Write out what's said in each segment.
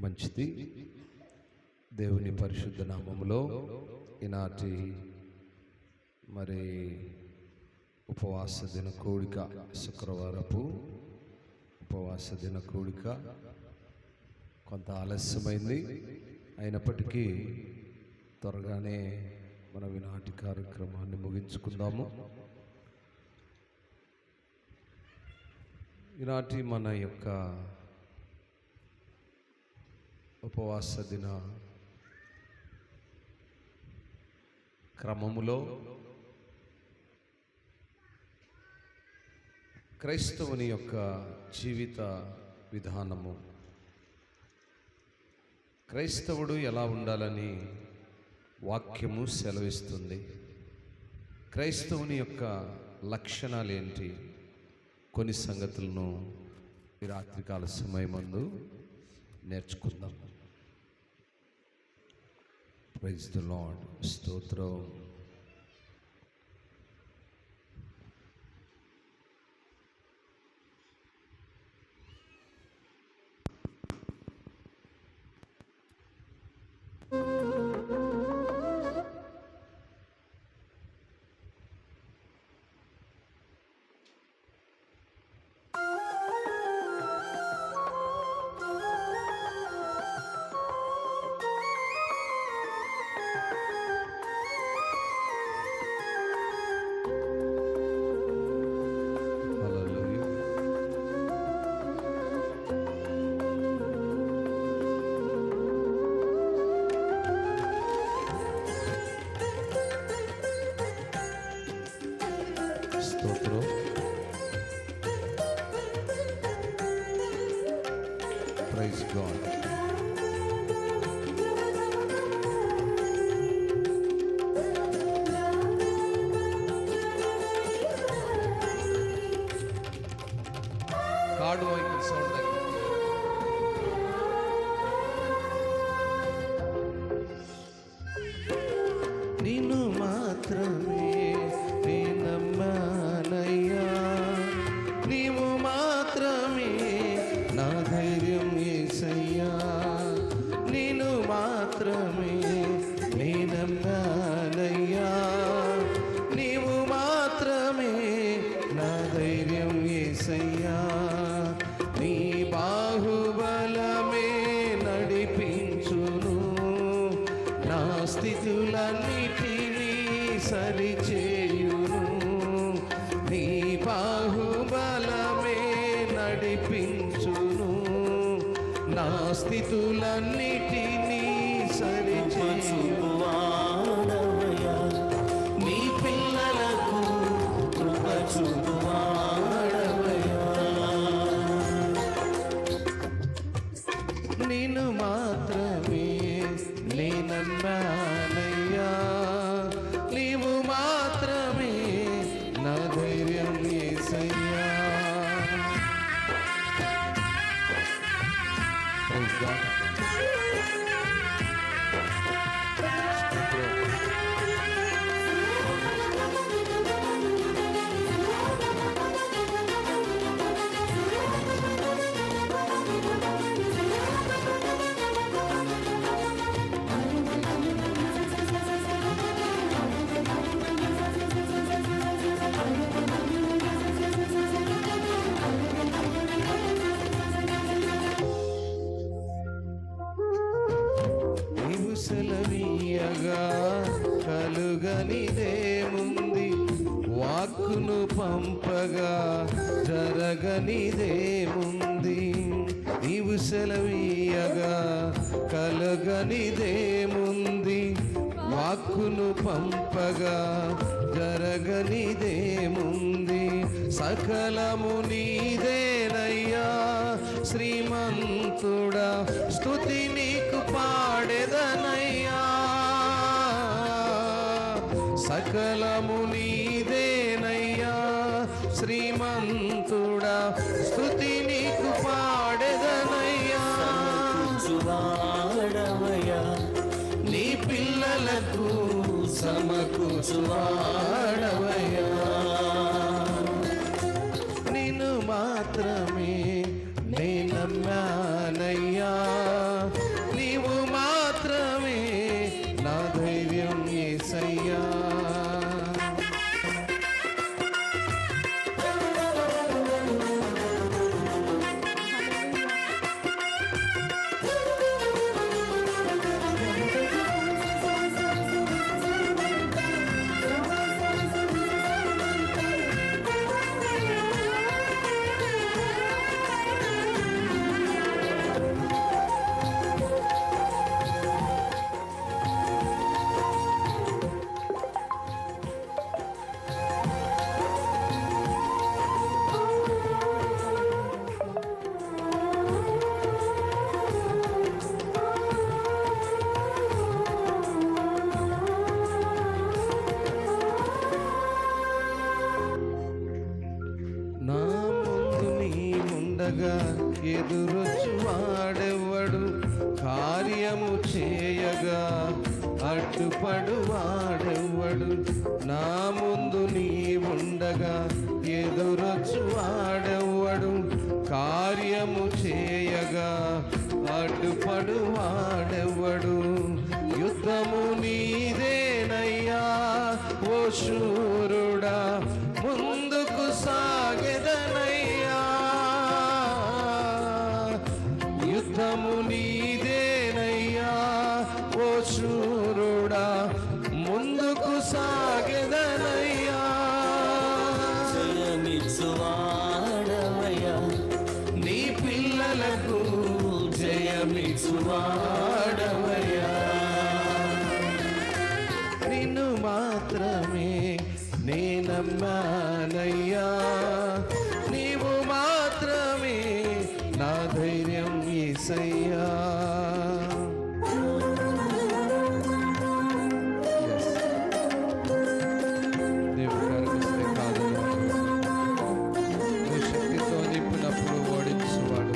మంచిది. దేవుని పరిశుద్ధ నామములో ఈనాటి మరి ఉపవాస దిన కూడిక, శుక్రవారపు ఉపవాస దిన కూడిక కొంత ఆలస్యమైంది. అయినప్పటికీ త్వరగానే మనం ఈనాటి కార్యక్రమాన్ని ముగించుకుందాము. ఈనాటి మన యొక్క ఉపవాస దిన క్రమములో క్రైస్తవుని యొక్క జీవిత విధానము, క్రైస్తవుడు ఎలా ఉండాలని వాక్యము సెలవిస్తుంది. క్రైస్తవుని యొక్క లక్షణాలు ఏంటి, కొన్ని సంగతులను ఈ రాత్రికాల సమయమందు నేర్చుకుందాం. Praise the lord. స్తోత్రం. Praise God. కార్డు వైపు సౌండ్ నిన్ను మాత్రమే నమ్మానయ్యా, నీవు మాత్రమే నా ధైర్యం యేసయ్యా, నిన్ను మాత్రమే నమ్మానయ్యా, నీవు మాత్రమే నా ధైర్యం యేసయ్యా, నీ బాహుబలమే నడిపించును, నా స్థితులన్నిటినీ సరిచేయును, నీ బాహుబలమే నడిపించును, నా స్థితులన్నిటినీ సరిచేయువాడవయ్యా, నీ పిల్లలకు కృప చూపువాడవయ్యా, నిన్ను మాత్రమే నమ్మానయ్యా, నీవు మాత్రమే నా ధైర్యం యేసయ్యా. సెలవీయగా కలుగనిదేముంది, వాక్కును పంపగా జరగనిదేముంది, నీవు సెలవీయగా కలుగనిదేముంది, వాక్కును పంపగా జరగనిదేముంది, సకలము నీదేనయ్యా శ్రీమంతుడా, స్తుతి నీకు పాడెదనయ్యా, సకలము నీదేనయ్యా శ్రీమంతుడా, స్తుతి నీకు పాడెదనయ్యా, నీ పిల్లలకు సమకూర్చువాడవయ్యా, నిన్ను మాత్రమే నమ్మానయ్యా, ఉండగా ఎదురొచ్చు వాడెవ్వడు, కార్యము చేయగా అడ్డుపడు వాడెవ్వడు. నా ముందు నీ ఉండగా ఎదురొచ్చు వాడెవ్వడు, కార్యము చేయగా అడ్డుపడు వాడెవ్వడు. యుద్ధము నీదేనయ్యా ఓ శూరుడా, ముందుకు సాగెదనయ్యా. యుద్ధము నీదేనయ్యా ఓ శూరుడా, ముందుకు సాగెదనయ్యా. జయమిచ్చువాడవయ్యా, నీ పిల్లలకు జయమిచ్చువాడవయ్యా. నిన్ను మాత్రమే నే నమ్మానయ్యా, నీవు మాత్రమే నా ధైర్యం యేసయ్యా. దేవుడు కరుణిస్తే కాదు, నువ్వు శక్తితో నింపినప్పుడు ఓడించువాడు.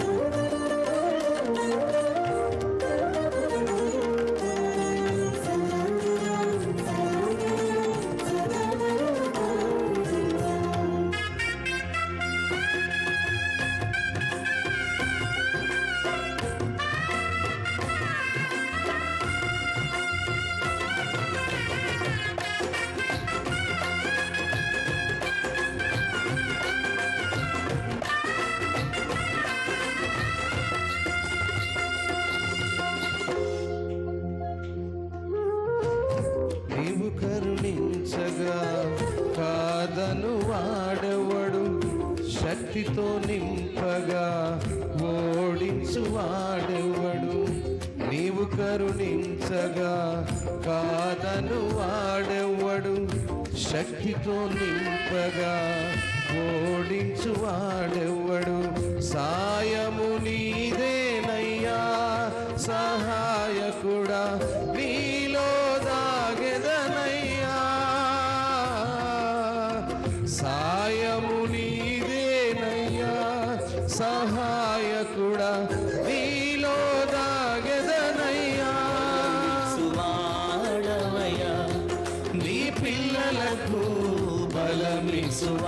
నీవు కరుణించగా కాదను వాడెవడు, శక్తితో నింపగా ఓడించు వాడెవడు. నీవు కరుణించగా కాదను వాడెవడు, శక్తితో నింపగా ఓడించు వాడెవడు. సాయము నీదేనయ్యా సహాయకుడా, నీలో దాగెదనయ్యా. సాయము నీదేనయ్యా సహాయకుడా, నీలో దాగెదనయ్యా. సువాడవయ్యా, నీ పిల్లలకు బలమిచ్చువాడవయ్యా.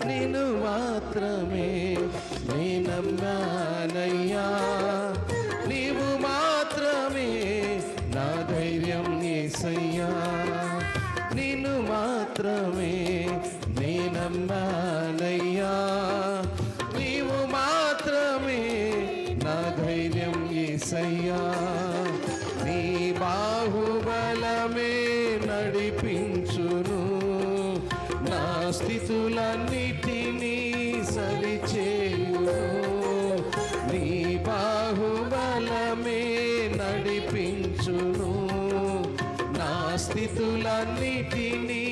నిన్ను మాత్రమే నే నమ్మానయ్యా, నీవు మాత్రమే నా ధైర్యం యేసయ్యా. నిన్ను మాత్రమే నే నమ్మానయ్యా, నీవు మాత్రమే నా ధైర్యం యేసయ్యా. నీ బాహుబలమే నడిపించును, నా స్థితులన్నిటినీ సరిచేయును. నీ బాహుబలమే నడిపించును, నా స్థితులన్నిటినీ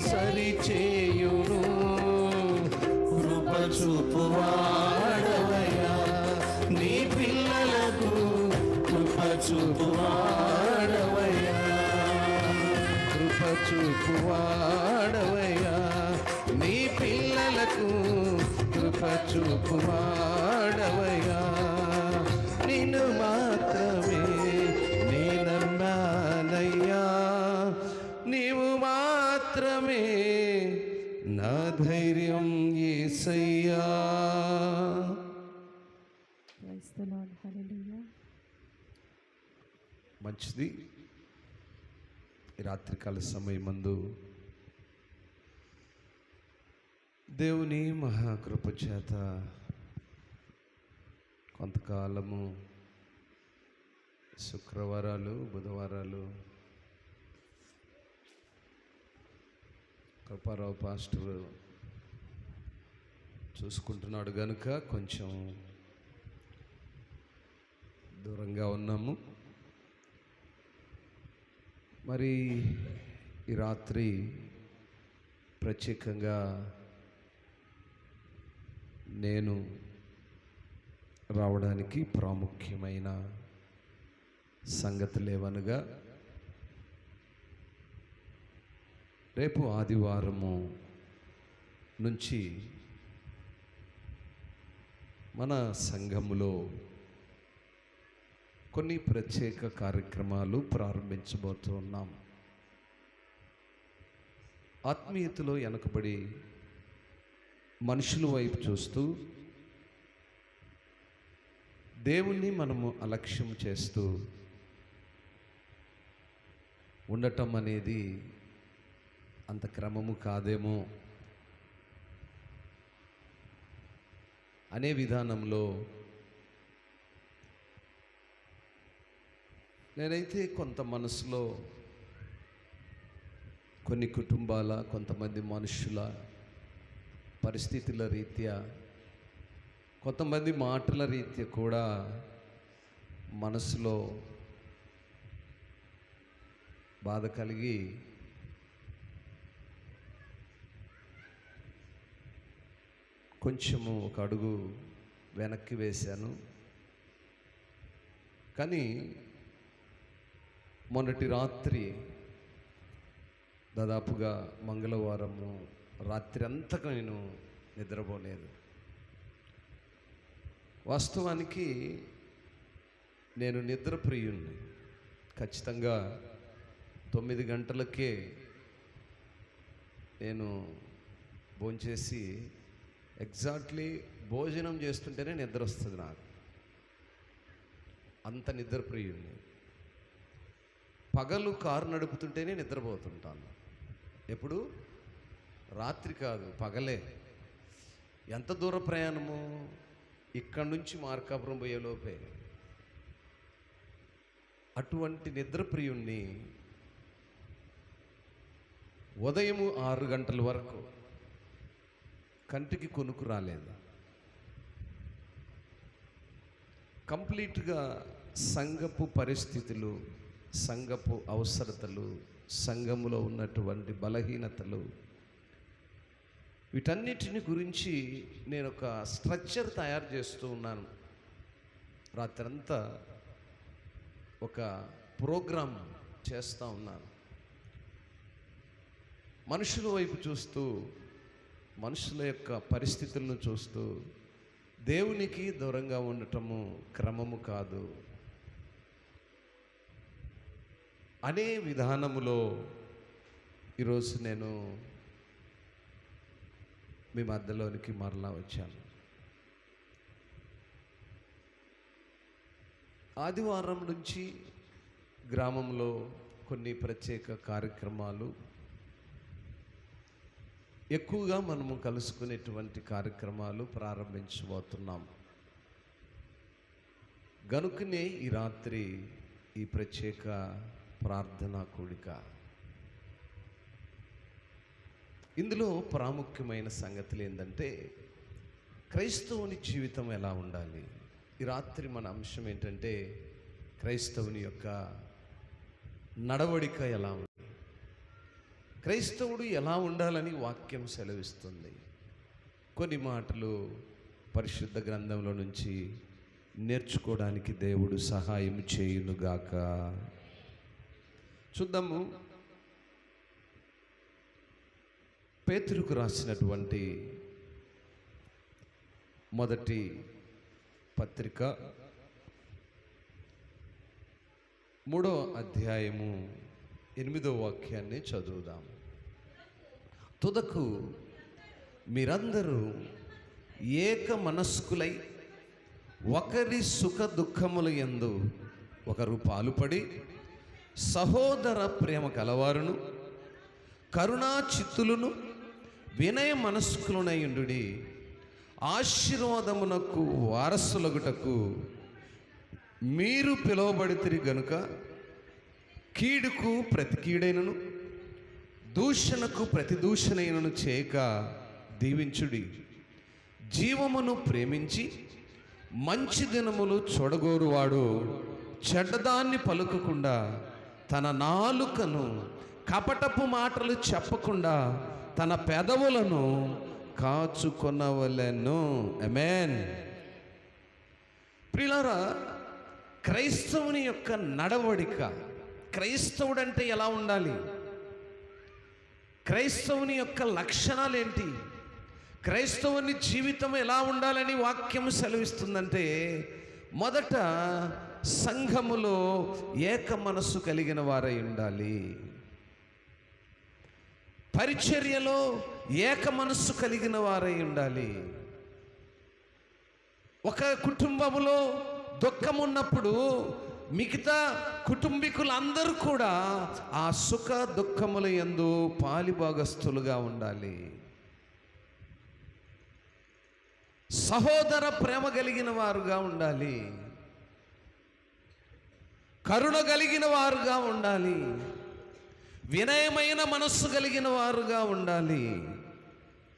సరిచేయును. కృప చూపువాడవయ్యా, నీ పిల్లలకు కృప చూపువాడవయ్యా. కృప చూపువాడవయ్యా, నీ పిల్లలకు కృప చూపువాడవయ్యా. నిన్ను మాత్రమే నే నమ్మానయ్యా, నీవు మాత్రమే నా ధైర్యం యేసయ్యా. మంచిది. ఈ రాత్రికాల సమయమందు దేవుని మహాకృప చేత కొంతకాలము శుక్రవారాలు బుధవారాలు కృపారావు పాస్టర్ చూసుకుంటున్నాడు కనుక కొంచెం దూరంగా ఉన్నాము. మరి ఈ రాత్రి ప్రత్యేకంగా నేను రావడానికి ప్రాముఖ్యమైన సంగతులేవనగా, రేపు ఆదివారము నుంచి మన సంఘములో కొన్ని ప్రత్యేక కార్యక్రమాలు ప్రారంభించబోతున్నాం. ఆత్మీయతలో వెనకబడి మనుషుల వైపు చూస్తూ దేవుణ్ణి మనము అలక్ష్యం చేస్తూ ఉండటం అనేది అంత క్రమము కాదేమో అనే విధానంలో నేనైతే కొంత మనసులో కొన్ని కుటుంబాల, కొంతమంది మనుషుల పరిస్థితుల రీత్యా, కొంతమంది మాటల రీత్యా కూడా మనసులో బాధ కలిగి కొంచెము ఒక అడుగు వెనక్కి వేశాను. కానీ మొన్నటి రాత్రి దాదాపుగా మంగళవారము రాత్రి అంతగా నేను నిద్రపోలేదు. వాస్తవానికి నేను నిద్రప్రియుణ్ణి. ఖచ్చితంగా 9 గంటలకే నేను భోంచేసి ఎగ్జాక్ట్లీ భోజనం చేస్తుంటేనే నిద్ర వస్తుంది నాకు. అంత నిద్రప్రియుణ్ణి. పగలు కారు నడుపుతుంటేనే నిద్రపోతుంటాను. ఎప్పుడు? రాత్రి కాదు, పగలే. ఎంత దూర ప్రయాణము? ఇక్కడి నుంచి మార్కాపురం పోయేలోపే. అటువంటి నిద్రప్రియుణ్ణి ఉదయము 6 గంటల వరకు కంటికి కొనుక్కు రాలేదు. కంప్లీట్గా సంఘపు పరిస్థితులు, సంఘపు అవసరతలు, సంఘములో ఉన్నటువంటి బలహీనతలు, వీటన్నిటిని గురించి నేను ఒక స్ట్రక్చర్ తయారు చేస్తూ ఉన్నాను. రాత్రంతా ఒక ప్రోగ్రాం చేస్తూ ఉన్నాను. మనుషుల వైపు చూస్తూ, మనుషుల యొక్క పరిస్థితులను చూస్తూ దేవునికి దూరంగా ఉండటము క్రమము కాదు అనే విధానములో ఈరోజు నేను మీ మధ్యలోనికి మరలా వచ్చాను. ఆదివారం నుంచి గ్రామంలో కొన్ని ప్రత్యేక కార్యక్రమాలు, ఎక్కువగా మనము కలుసుకునేటువంటి కార్యక్రమాలు ప్రారంభించబోతున్నాం. గనుకనే ఈ రాత్రి ఈ ప్రత్యేక ప్రార్థనా కూడిక. ఇందులో ప్రాముఖ్యమైన సంగతులు ఏంటంటే, క్రైస్తవుని జీవితం ఎలా ఉండాలి. ఈ రాత్రి మన అంశం ఏంటంటే, క్రైస్తవుని యొక్క నడవడిక ఎలా ఉంది, క్రైస్తవుడు ఎలా ఉండాలని వాక్యం సెలవిస్తుంది. కొన్ని మాటలు పరిశుద్ధ గ్రంథంలో నుంచి నేర్చుకోవడానికి దేవుడు సహాయం చేయునుగాక. చూద్దాము. పేతురుకు రాసినటువంటి మొదటి పత్రిక 3వ అధ్యాయము 8వ వాక్యాన్ని చదువుదాం. తుదకు మీరందరూ ఏక మనస్కులై ఒకరి సుఖ దుఃఖముల యందు ఒకరు పాలుపడి సహోదర ప్రేమ కలవారును కరుణా చిత్తులను వినయ మనస్కులనయుండుడి ఆశీర్వాదమునకు వారసులగుటకు మీరు పిలువబడితిరి గనుక కీడుకు ప్రతి కీడైనను దూషణకు ప్రతి దూషణైనను చేయక దీవించుడి. జీవమును ప్రేమించి మంచి దినములు చూడగోరువాడు చెడ్డదాన్ని పలుకకుండా తన నాలుకను కపటపు మాటలు చెప్పకుండా తన పెదవులను కాచుకొనవలెను. ఆమేన్. ప్రియులారా, క్రైస్తవుని యొక్క నడవడిక, క్రైస్తవుడంటే ఎలా ఉండాలి, క్రైస్తవుని యొక్క లక్షణాలు ఏంటి, క్రైస్తవుని జీవితం ఎలా ఉండాలని వాక్యం సెలవిస్తుందంటే, మొదట సంఘములో ఏక మనస్సు కలిగిన వారై ఉండాలి. పరిచర్యలో ఏక మనస్సు కలిగిన వారై ఉండాలి. ఒక కుటుంబములో దుఃఖం ఉన్నప్పుడు మిగతా కుటుంబీకులందరూ కూడా ఆ సుఖ దుఃఖముల యందు పాలిభాగస్తులుగా ఉండాలి. సహోదర ప్రేమ కలిగిన వారుగా ఉండాలి. కరుణ కలిగిన వారుగా ఉండాలి. వినయమైన మనస్సు కలిగిన వారుగా ఉండాలి.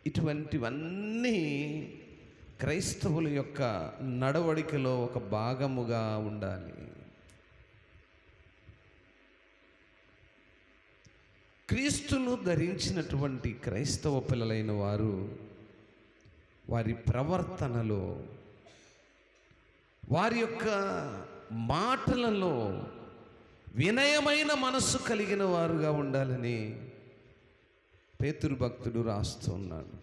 ఇటువంటివన్నీ క్రైస్తవుల యొక్క నడవడికలో ఒక భాగముగా ఉండాలి. క్రీస్తును ధరించినటువంటి క్రైస్తవ పిల్లలైన వారు వారి ప్రవర్తనలో, వారి యొక్క మాటలలో వినయమైన మనస్సు కలిగిన వారుగా ఉండాలని పేతురు భక్తుడు రాస్తున్నాడు.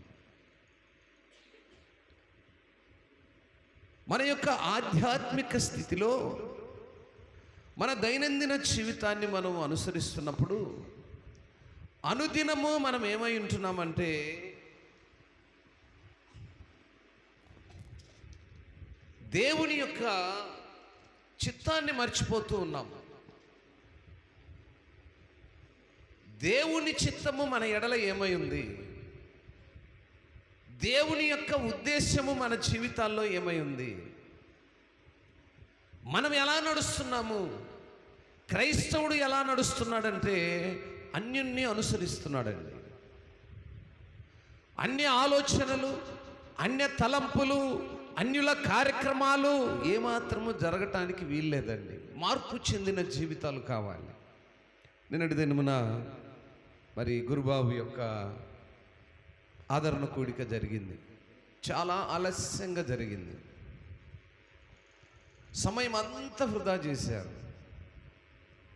మన యొక్క ఆధ్యాత్మిక స్థితిలో మన దైనందిన జీవితాన్ని మనం అనుసరిస్తున్నప్పుడు అనుదినము మనం ఏమై ఉంటున్నామంటే, దేవుని యొక్క చిత్తాన్ని మర్చిపోతూ ఉన్నాం. దేవుని చిత్తము మన ఎడల ఏమై ఉంది, దేవుని యొక్క ఉద్దేశము మన జీవితాల్లో ఏమై ఉంది, మనం ఎలా నడుస్తున్నాము. క్రైస్తవుడు ఎలా నడుస్తున్నాడంటే అన్యుణ్ణి అనుసరిస్తున్నాడండి. అన్య ఆలోచనలు, అన్య తలంపులు, అన్యుల కార్యక్రమాలు ఏమాత్రము జరగటానికి వీల్లేదండి. మార్పు చెందిన జీవితాలు కావాలి. నిన్నటి దినమున మరి గురుబాబు యొక్క ఆదరణ కూడిక జరిగింది. చాలా ఆలస్యంగా జరిగింది. సమయం అంతా వృధా చేశారు.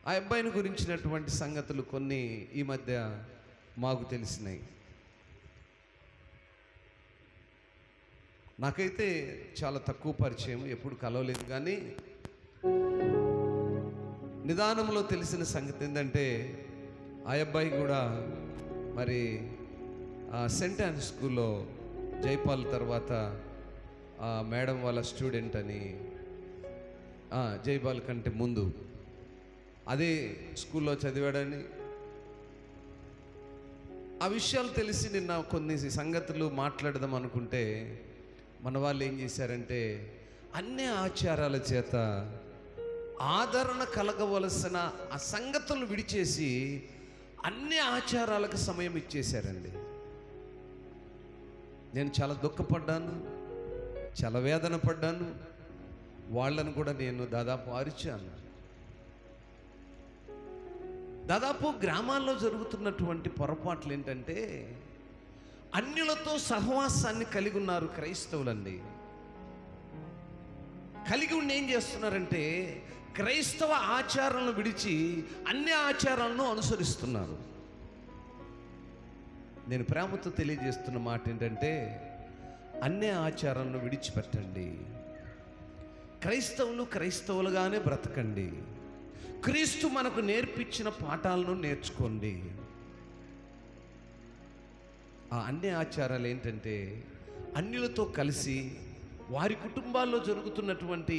ఆ అబ్బాయిని గురించినటువంటి సంగతులు కొన్ని ఈ మధ్య మాకు తెలిసినాయి. నాకైతే చాలా తక్కువ పరిచయం, ఎప్పుడు కలవలేదు. కానీ నిదానంలో తెలిసిన సంగతి ఏంటంటే, ఆ అబ్బాయి కూడా మరి సెంట్ యాన్ స్కూల్లో జైపాల్ తర్వాత మేడం వాళ్ళ స్టూడెంట్ అని, జైపాల్ కంటే ముందు అదే స్కూల్లో చదివాడని ఆ విషయాలు తెలిసి నిన్న కొన్ని సంగతులు మాట్లాడదాం అనుకుంటే, మన వాళ్ళు ఏం చేశారంటే అన్ని ఆచారాల చేత ఆదరణ కలగవలసిన ఆ సంగతులు విడిచేసి అన్ని ఆచారాలకు సమయం ఇచ్చేశారండి. నేను చాలా దుఃఖపడ్డాను, చాలా వేదన పడ్డాను. వాళ్ళను కూడా నేను దాదాపు అరిచాను. దాదాపు గ్రామాల్లో జరుగుతున్నటువంటి పొరపాట్లు ఏంటంటే, అన్యులతో సహవాసాన్ని కలిగి ఉన్నారు క్రైస్తవులండి. కలిగి ఉండి ఏం చేస్తున్నారంటే, క్రైస్తవ ఆచారాలను విడిచి అన్ని ఆచారాలను అనుసరిస్తున్నారు. నేను ప్రేమతో తెలియజేస్తున్న మాట ఏంటంటే, అన్ని ఆచారాలను విడిచిపెట్టండి. క్రైస్తవులు క్రైస్తవులుగానే బ్రతకండి. క్రీస్తు మనకు నేర్పించిన పాఠాలను నేర్చుకోండి. ఆ అన్ని ఆచారాలు ఏంటంటే, అన్యులతో కలిసి వారి కుటుంబాల్లో జరుగుతున్నటువంటి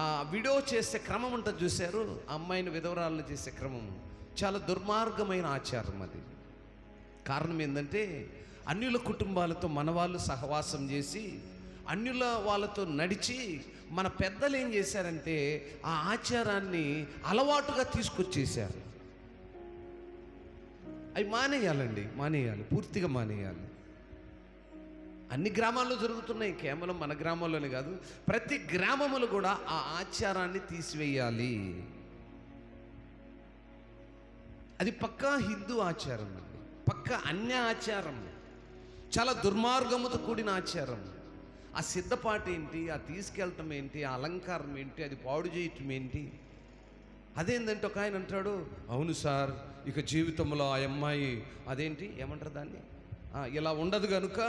ఆ విడో చేసే క్రమం ఉంటుంది చూశారు, అమ్మాయిని విధవరాలను చేసే క్రమం చాలా దుర్మార్గమైన ఆచారం. అది కారణం ఏంటంటే, అన్యుల కుటుంబాలతో మన వాళ్ళు సహవాసం చేసి అన్యుల వాళ్ళతో నడిచి మన పెద్దలు ఏం చేశారంటే ఆ ఆచారాన్ని అలవాటుగా తీసుకొచ్చేసారు. అవి మానేయాలండి, మానేయాలి, పూర్తిగా మానేయాలి. అన్ని గ్రామాల్లో జరుగుతున్నాయి, కేవలం మన గ్రామాల్లోనే కాదు, ప్రతి గ్రామములు కూడా ఆ ఆచారాన్ని తీసివేయాలి. అది పక్కా హిందూ ఆచారం అండి, పక్కా అన్య ఆచారం, చాలా దుర్మార్గముతో కూడిన ఆచారం. ఆ సిద్ధపాటు ఏంటి, ఆ తీసుకెళ్ళటం ఏంటి, ఆ అలంకారం ఏంటి, అది పాడు చేయటం ఏంటి. అదేంటంటే ఒక ఆయన అంటాడు, అవును సార్, ఇక జీవితంలో ఆ అమ్మాయి అదేంటి ఏమంటారు దాన్ని, ఇలా ఉండదు కనుక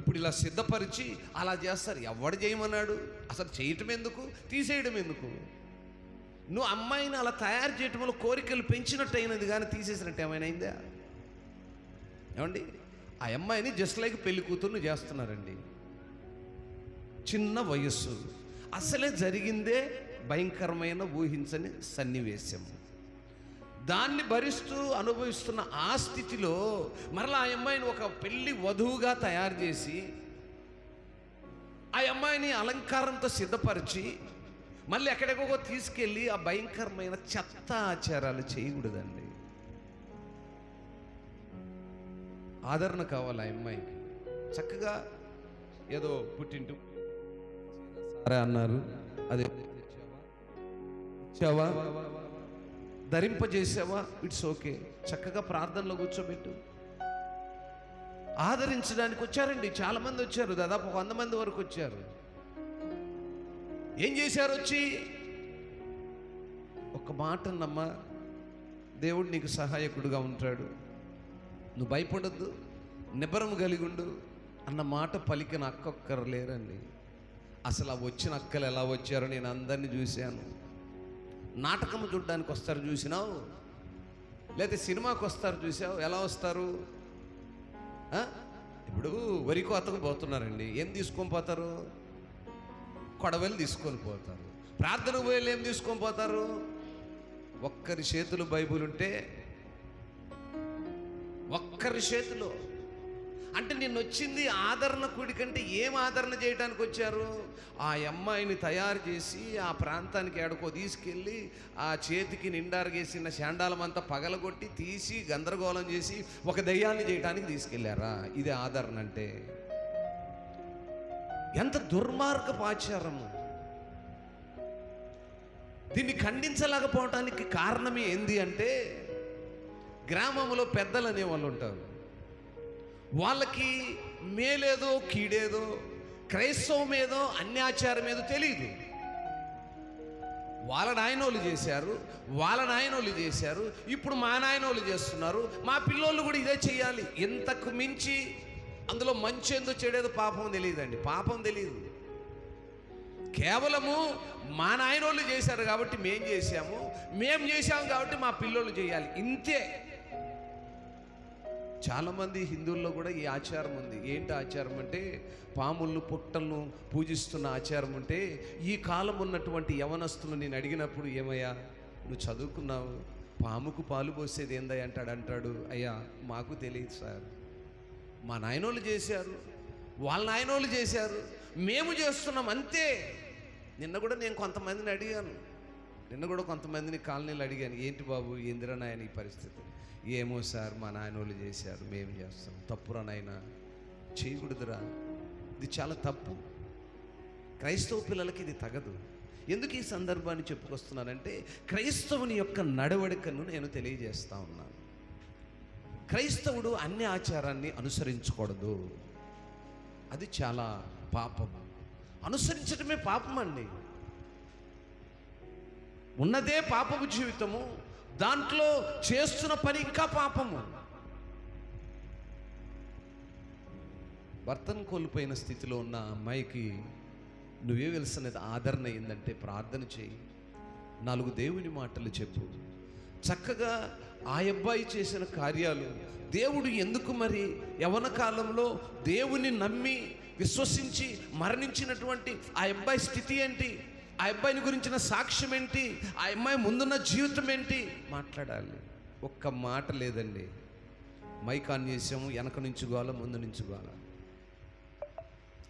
ఇప్పుడు ఇలా సిద్ధపరిచి అలా చేస్తారు. ఎవడు చేయమన్నాడు? అసలు చేయటం ఎందుకు, తీసేయడం ఎందుకు? నువ్వు అమ్మాయిని అలా తయారు చేయటం వల్ల కోరికలు పెంచినట్టు అయినది కానీ తీసేసినట్టు ఏమైనా అయిందా? ఏమండి, ఆ అమ్మాయిని జస్ట్ లైక్ పెళ్లి కూతుర్ని చేస్తున్నారండి. చిన్న వయస్సు, అసలే జరిగిందే భయంకరమైన ఊహించని సన్నివేశం. దాన్ని భరిస్తూ అనుభవిస్తున్న ఆ స్థితిలో మరలా ఆ అమ్మాయిని ఒక పెళ్లి వధువుగా తయారు చేసి ఆ అమ్మాయిని అలంకారంతో సిద్ధపరిచి మళ్ళీ ఎక్కడెక్కడికో తీసుకెళ్ళి ఆ భయంకరమైన చెత్త ఆచారాలు చేయకూడదండి. ఆదరణ కావాలి ఆ అమ్మాయికి. చక్కగా ఏదో పుట్టింటూ సరే అన్నారు, అదే ఇచ్చావా, ధరింపజేసావా, ఇట్స్ ఓకే. చక్కగా ప్రార్థనలో కూర్చోబెట్టు. ఆదరించడానికి వచ్చారండి, చాలామంది వచ్చారు, దాదాపు 100 మంది వరకు వచ్చారు. ఏం చేశారు? వచ్చి ఒక మాట అన్నమ్మా, దేవుడు నీకు సహాయకుడుగా ఉంటాడు, నువ్వు భయపడొద్దు, నిబ్బరం కలిగి ఉండు అన్న మాట పలికిన అక్కొక్కరు లేరండి. అసలు ఆ వచ్చిన అక్కలు ఎలా వచ్చారో నేను అందరినీ చూశాను. నాటకం చూడడానికి వస్తారు చూసినావు, లేకపోతే సినిమాకి వస్తారు చూసావు, ఎలా వస్తారు? ఇప్పుడు వరి కోతకు పోతున్నారండి, ఏం తీసుకొని పోతారు? కొడవలు తీసుకొని పోతారు. ప్రార్థనకు పోయి ఏం తీసుకొని పోతారు? ఒక్కరి చేతులు బైబిల్ ఉంటే, ఒక్కరి చేతిలో. అంటే నిన్ను వచ్చింది ఆదరణ కూడి కంటే ఏం ఆదరణ చేయడానికి వచ్చారు? ఆ అమ్మాయిని తయారు చేసి ఆ ప్రాంతానికి ఎడకో తీసుకెళ్ళి ఆ చేతికి నిండారుగేసిన శాండాలమంతా పగలగొట్టి తీసి గందరగోళం చేసి ఒక దయ్యాన్ని చేయడానికి తీసుకెళ్లారా? ఇది ఆదరణ అంటే? ఎంత దుర్మార్గపు ఆచారము! దీన్ని ఖండించలేకపోవటానికి కారణమే ఏంది అంటే, గ్రామంలో పెద్దలు అనే వాళ్ళు ఉంటారు. వాళ్ళకి మేలేదో కీడేదో, క్రైస్తవం ఏదో అన్యాచారం ఏదో తెలియదు. వాళ్ళ నాయనోళ్ళు చేశారు, వాళ్ళ నాయనోళ్ళు చేశారు, ఇప్పుడు మా నాయనోళ్ళు చేస్తున్నారు, మా పిల్లోళ్ళు కూడా ఇదే చేయాలి. ఇంతకు మించి అందులో మంచి ఏందో చెడేదో పాపం తెలియదండి. పాపం తెలియదు. కేవలము మా నాయనోళ్ళు చేశారు కాబట్టి మేము చేశాము, మేము చేశాము కాబట్టి మా పిల్లోళ్ళు చేయాలి, ఇంతే. చాలామంది హిందువుల్లో కూడా ఈ ఆచారం ఉంది. ఏంటి ఆచారం అంటే, పాములను పుట్టలను పూజిస్తున్న ఆచారం ఉంటే, ఈ కాలం ఉన్నటువంటి యవనస్తులు నేను అడిగినప్పుడు, ఏమయ్యా నువ్వు చదువుకున్నావు, పాముకు పాలు పోసేది ఏందయ్య అంటాడు. అయ్యా మాకు తెలియదు సార్, మా నాయనోళ్ళు చేశారు, వాళ్ళ నాయనోళ్ళు చేశారు, మేము చేస్తున్నాం, అంతే. నిన్న కూడా నేను కొంతమందిని అడిగాను, కొంతమందిని కాలనీలు అడిగాను, ఏంటి బాబు ఏందిరా నాయన ఈ పరిస్థితి? ఏమో సార్ మా నాయనోళ్ళు చేశారు, మేము చేస్తాం. తప్పురా నాయన, చేయకూడదురా, ఇది చాలా తప్పు. క్రైస్తవ పిల్లలకి ఇది తగదు. ఎందుకు ఈ సందర్భాన్ని చెప్పుకొస్తున్నానంటే, క్రైస్తవుని యొక్క నడవడికను నేను తెలియజేస్తా ఉన్నాను. క్రైస్తవుడు అన్ని ఆచారాన్ని అనుసరించకూడదు, అది చాలా పాపం. అనుసరించడమే పాపం అండి. ఉన్నదే పాపపు జీవితము, దాంట్లో చేస్తున్న పని ఇంకా పాపము. భర్తను కోల్పోయిన స్థితిలో ఉన్న అమ్మాయికి నువ్వే వెలిసినది ఆదరణ ఏంటంటే, ప్రార్థన చేయి, 4 దేవుని మాటలు చెప్పు. చక్కగా ఆ అబ్బాయి చేసిన కార్యాలు దేవుడు ఎందుకు మరి యవ్వన కాలంలో దేవుని నమ్మి విశ్వసించి మరణించినటువంటి ఆ అబ్బాయి స్థితి ఏంటి, ఆ అబ్బాయిని గురించిన సాక్ష్యం ఏంటి, ఆ అమ్మాయి ముందున్న జీవితం ఏంటి మాట్లాడాలి. ఒక్క మాట లేదండి. మైక్ ఆన్ చేసాము, వెనక నుంచి గోల, ముందు నుంచి గోల.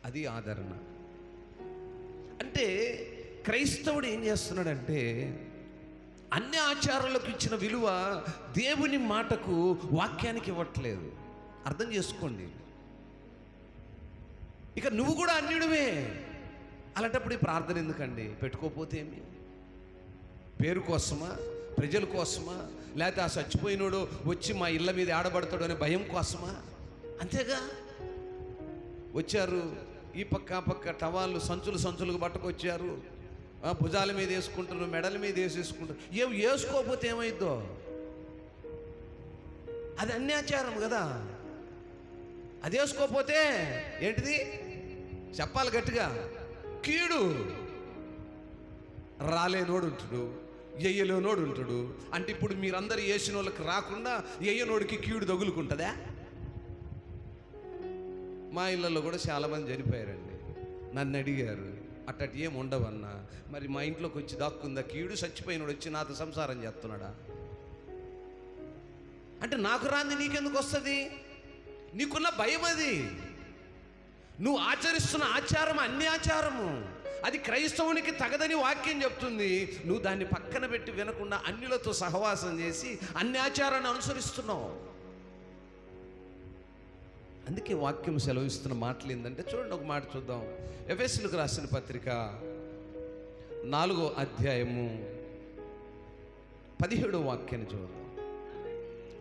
అది ఆదరణ అంటే. క్రైస్తవుడు ఏం చేస్తున్నాడంటే, అన్ని ఆచారాలకు ఇచ్చిన విలువ దేవుని మాటకు, వాక్యానికి ఇవ్వట్లేదు. అర్థం చేసుకోండి. ఇక నువ్వు కూడా అన్యుడివే. అలాంటప్పుడు ఈ ప్రార్థన ఎందుకండి? పెట్టుకోకపోతే ఏమి? పేరు కోసమా, ప్రజల కోసమా, లేకపోతే ఆ చచ్చిపోయినోడు వచ్చి మా ఇళ్ళ మీద ఆడబడతాడు అనే భయం కోసమా? అంతేగా. వచ్చారు, ఈ పక్క ఆ పక్క టవాళ్ళు సంచులుగా పట్టుకొచ్చారు, భుజాల మీద వేసుకుంటారు, మెడల మీద వేసేసుకుంటారు. వేసుకోకపోతే ఏమైద్దో? అది అన్యాచారం కదా. అది వేసుకోకపోతే ఏంటిది చెప్పాలి గట్టిగా, కీడు. రాలేనోడు ఉంటాడు, ఎయ్యలేనోడు ఉంటాడు. అంటే ఇప్పుడు మీరందరూ వేసిన వాళ్ళకి రాకుండా ఎయ్యనోడికి కీడు తగులుకుంటుందా? మా ఇళ్ళల్లో కూడా చాలామంది చనిపోయారండి. నన్ను అడిగారు, అట్టటి ఏం ఉండవన్నా. మరి మా ఇంట్లోకి వచ్చి దాక్కుందా కీడు? చచ్చిపోయినోడు వచ్చి నాతో సంసారం చేస్తున్నాడా? అంటే నాకు రాంది నీకెందుకు వస్తుంది? నీకున్న భయం అది. నువ్వు ఆచరిస్తున్న ఆచారం అన్ని ఆచారము, అది క్రైస్తవునికి తగదని వాక్యం చెప్తుంది. నువ్వు దాన్ని పక్కన పెట్టి వినకుండా అన్యులతో సహవాసం చేసి అన్ని ఆచారాన్ని అనుసరిస్తున్నావు. అందుకే వాక్యం సెలవిస్తున్న మాటలు ఏంటంటే, చూడండి ఒక మాట చూద్దాం. ఎఫెసీయులకు రాసిన పత్రిక 4వ అధ్యాయము 17వ వాక్యాన్ని చూద్దాం.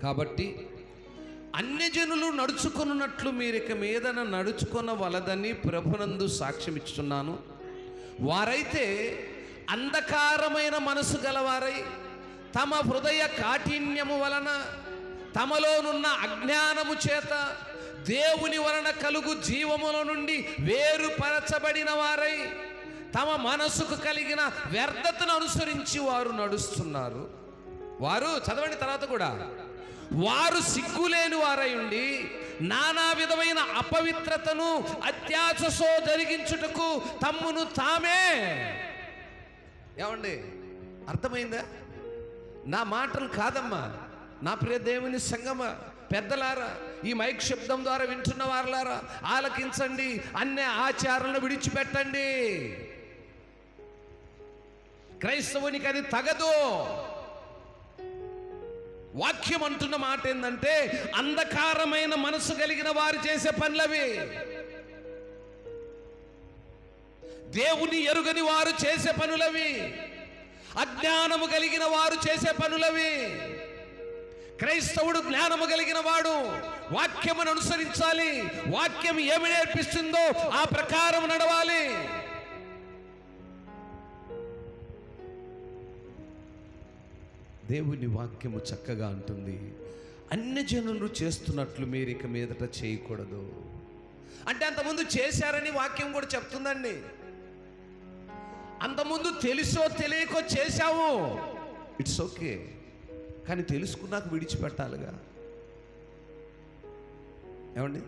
కాబట్టి అన్యజనులు నడుచుకున్నట్లు మీరిక మీదన నడుచుకొనవలదని ప్రభునందు సాక్ష్యం ఇచ్చుచున్నాను. వారైతే అంధకారమైన మనసు గలవారై తమ హృదయ కాఠిన్యము వలన తమలోనున్న అజ్ఞానము చేత దేవుని వలన కలుగు జీవముల నుండి వేరుపరచబడిన వారై తమ మనసుకు కలిగిన వ్యర్థతను అనుసరించి వారు నడుస్తున్నారు. వారు చదవండి తర్వాత కూడా, వారు సిగ్గులేని వారై ఉండి నానా విధమైన అపవిత్రతను అత్యాశతో జరిగించుటకు తమ్మును తామే. ఏమండి, అర్థమైందా? నా మాటలు కాదమ్మా, నా ప్రియ దేవుని సంగమ పెద్దలారా, ఈ మైక్ శబ్దం ద్వారా వింటున్న వారులారా, ఆలకించండి. అన్ని ఆచారాలను విడిచిపెట్టండి. క్రైస్తవునికి అది తగదు. వాక్యం అంటున్న మాట ఏంటంటే, అంధకారమైన మనసు కలిగిన వారు చేసే పనులవి, దేవుని ఎరుగని వారు చేసే పనులవి, అజ్ఞానము కలిగిన వారు చేసే పనులవి. క్రైస్తవుడు జ్ఞానము కలిగిన వాడు వాక్యమును అనుసరించాలి. వాక్యం ఏమి నేర్పిస్తుందో ఆ ప్రకారం నడవాలి. దేవుని వాక్యము చక్కగా అంటుంది, అన్యజనులు చేస్తున్నట్లు మీరు ఇక మీదట చేయకూడదు. అంటే అంతకుముందు చేశారని వాక్యం కూడా చెప్తుందండి. అంతకుముందు తెలుసో తెలియకో చేశావు, ఇట్స్ ఓకే. కానీ తెలుసుకున్నాక విడిచిపెట్టాలిగా. ఏమండి,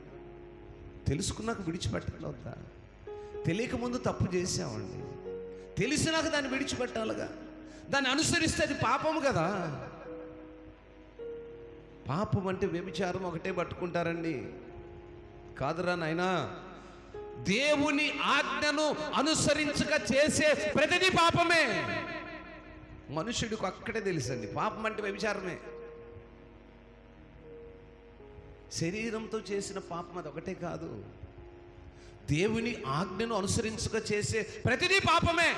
తెలుసుకున్నాక విడిచిపెట్టాలి వద్దా? తెలియక ముందు తప్పు చేసామండి, తెలిసినాక దాన్ని విడిచిపెట్టాలిగా. దాన్ని అనుసరిస్తే అది పాపము కదా. పాపం అంటే వ్యభిచారం ఒకటే పట్టుకుంటారండి. కాదురా నాయనా, దేవుని ఆజ్ఞను అనుసరించక చేసే ప్రతిదీ పాపమే. మనుషుడికి అక్కడే తెలుసండి, పాపం అంటే వ్యభిచారమే. శరీరంతో చేసిన పాపం అది ఒకటే కాదు, దేవుని ఆజ్ఞను అనుసరించక చేసే ప్రతిదీ పాపమే.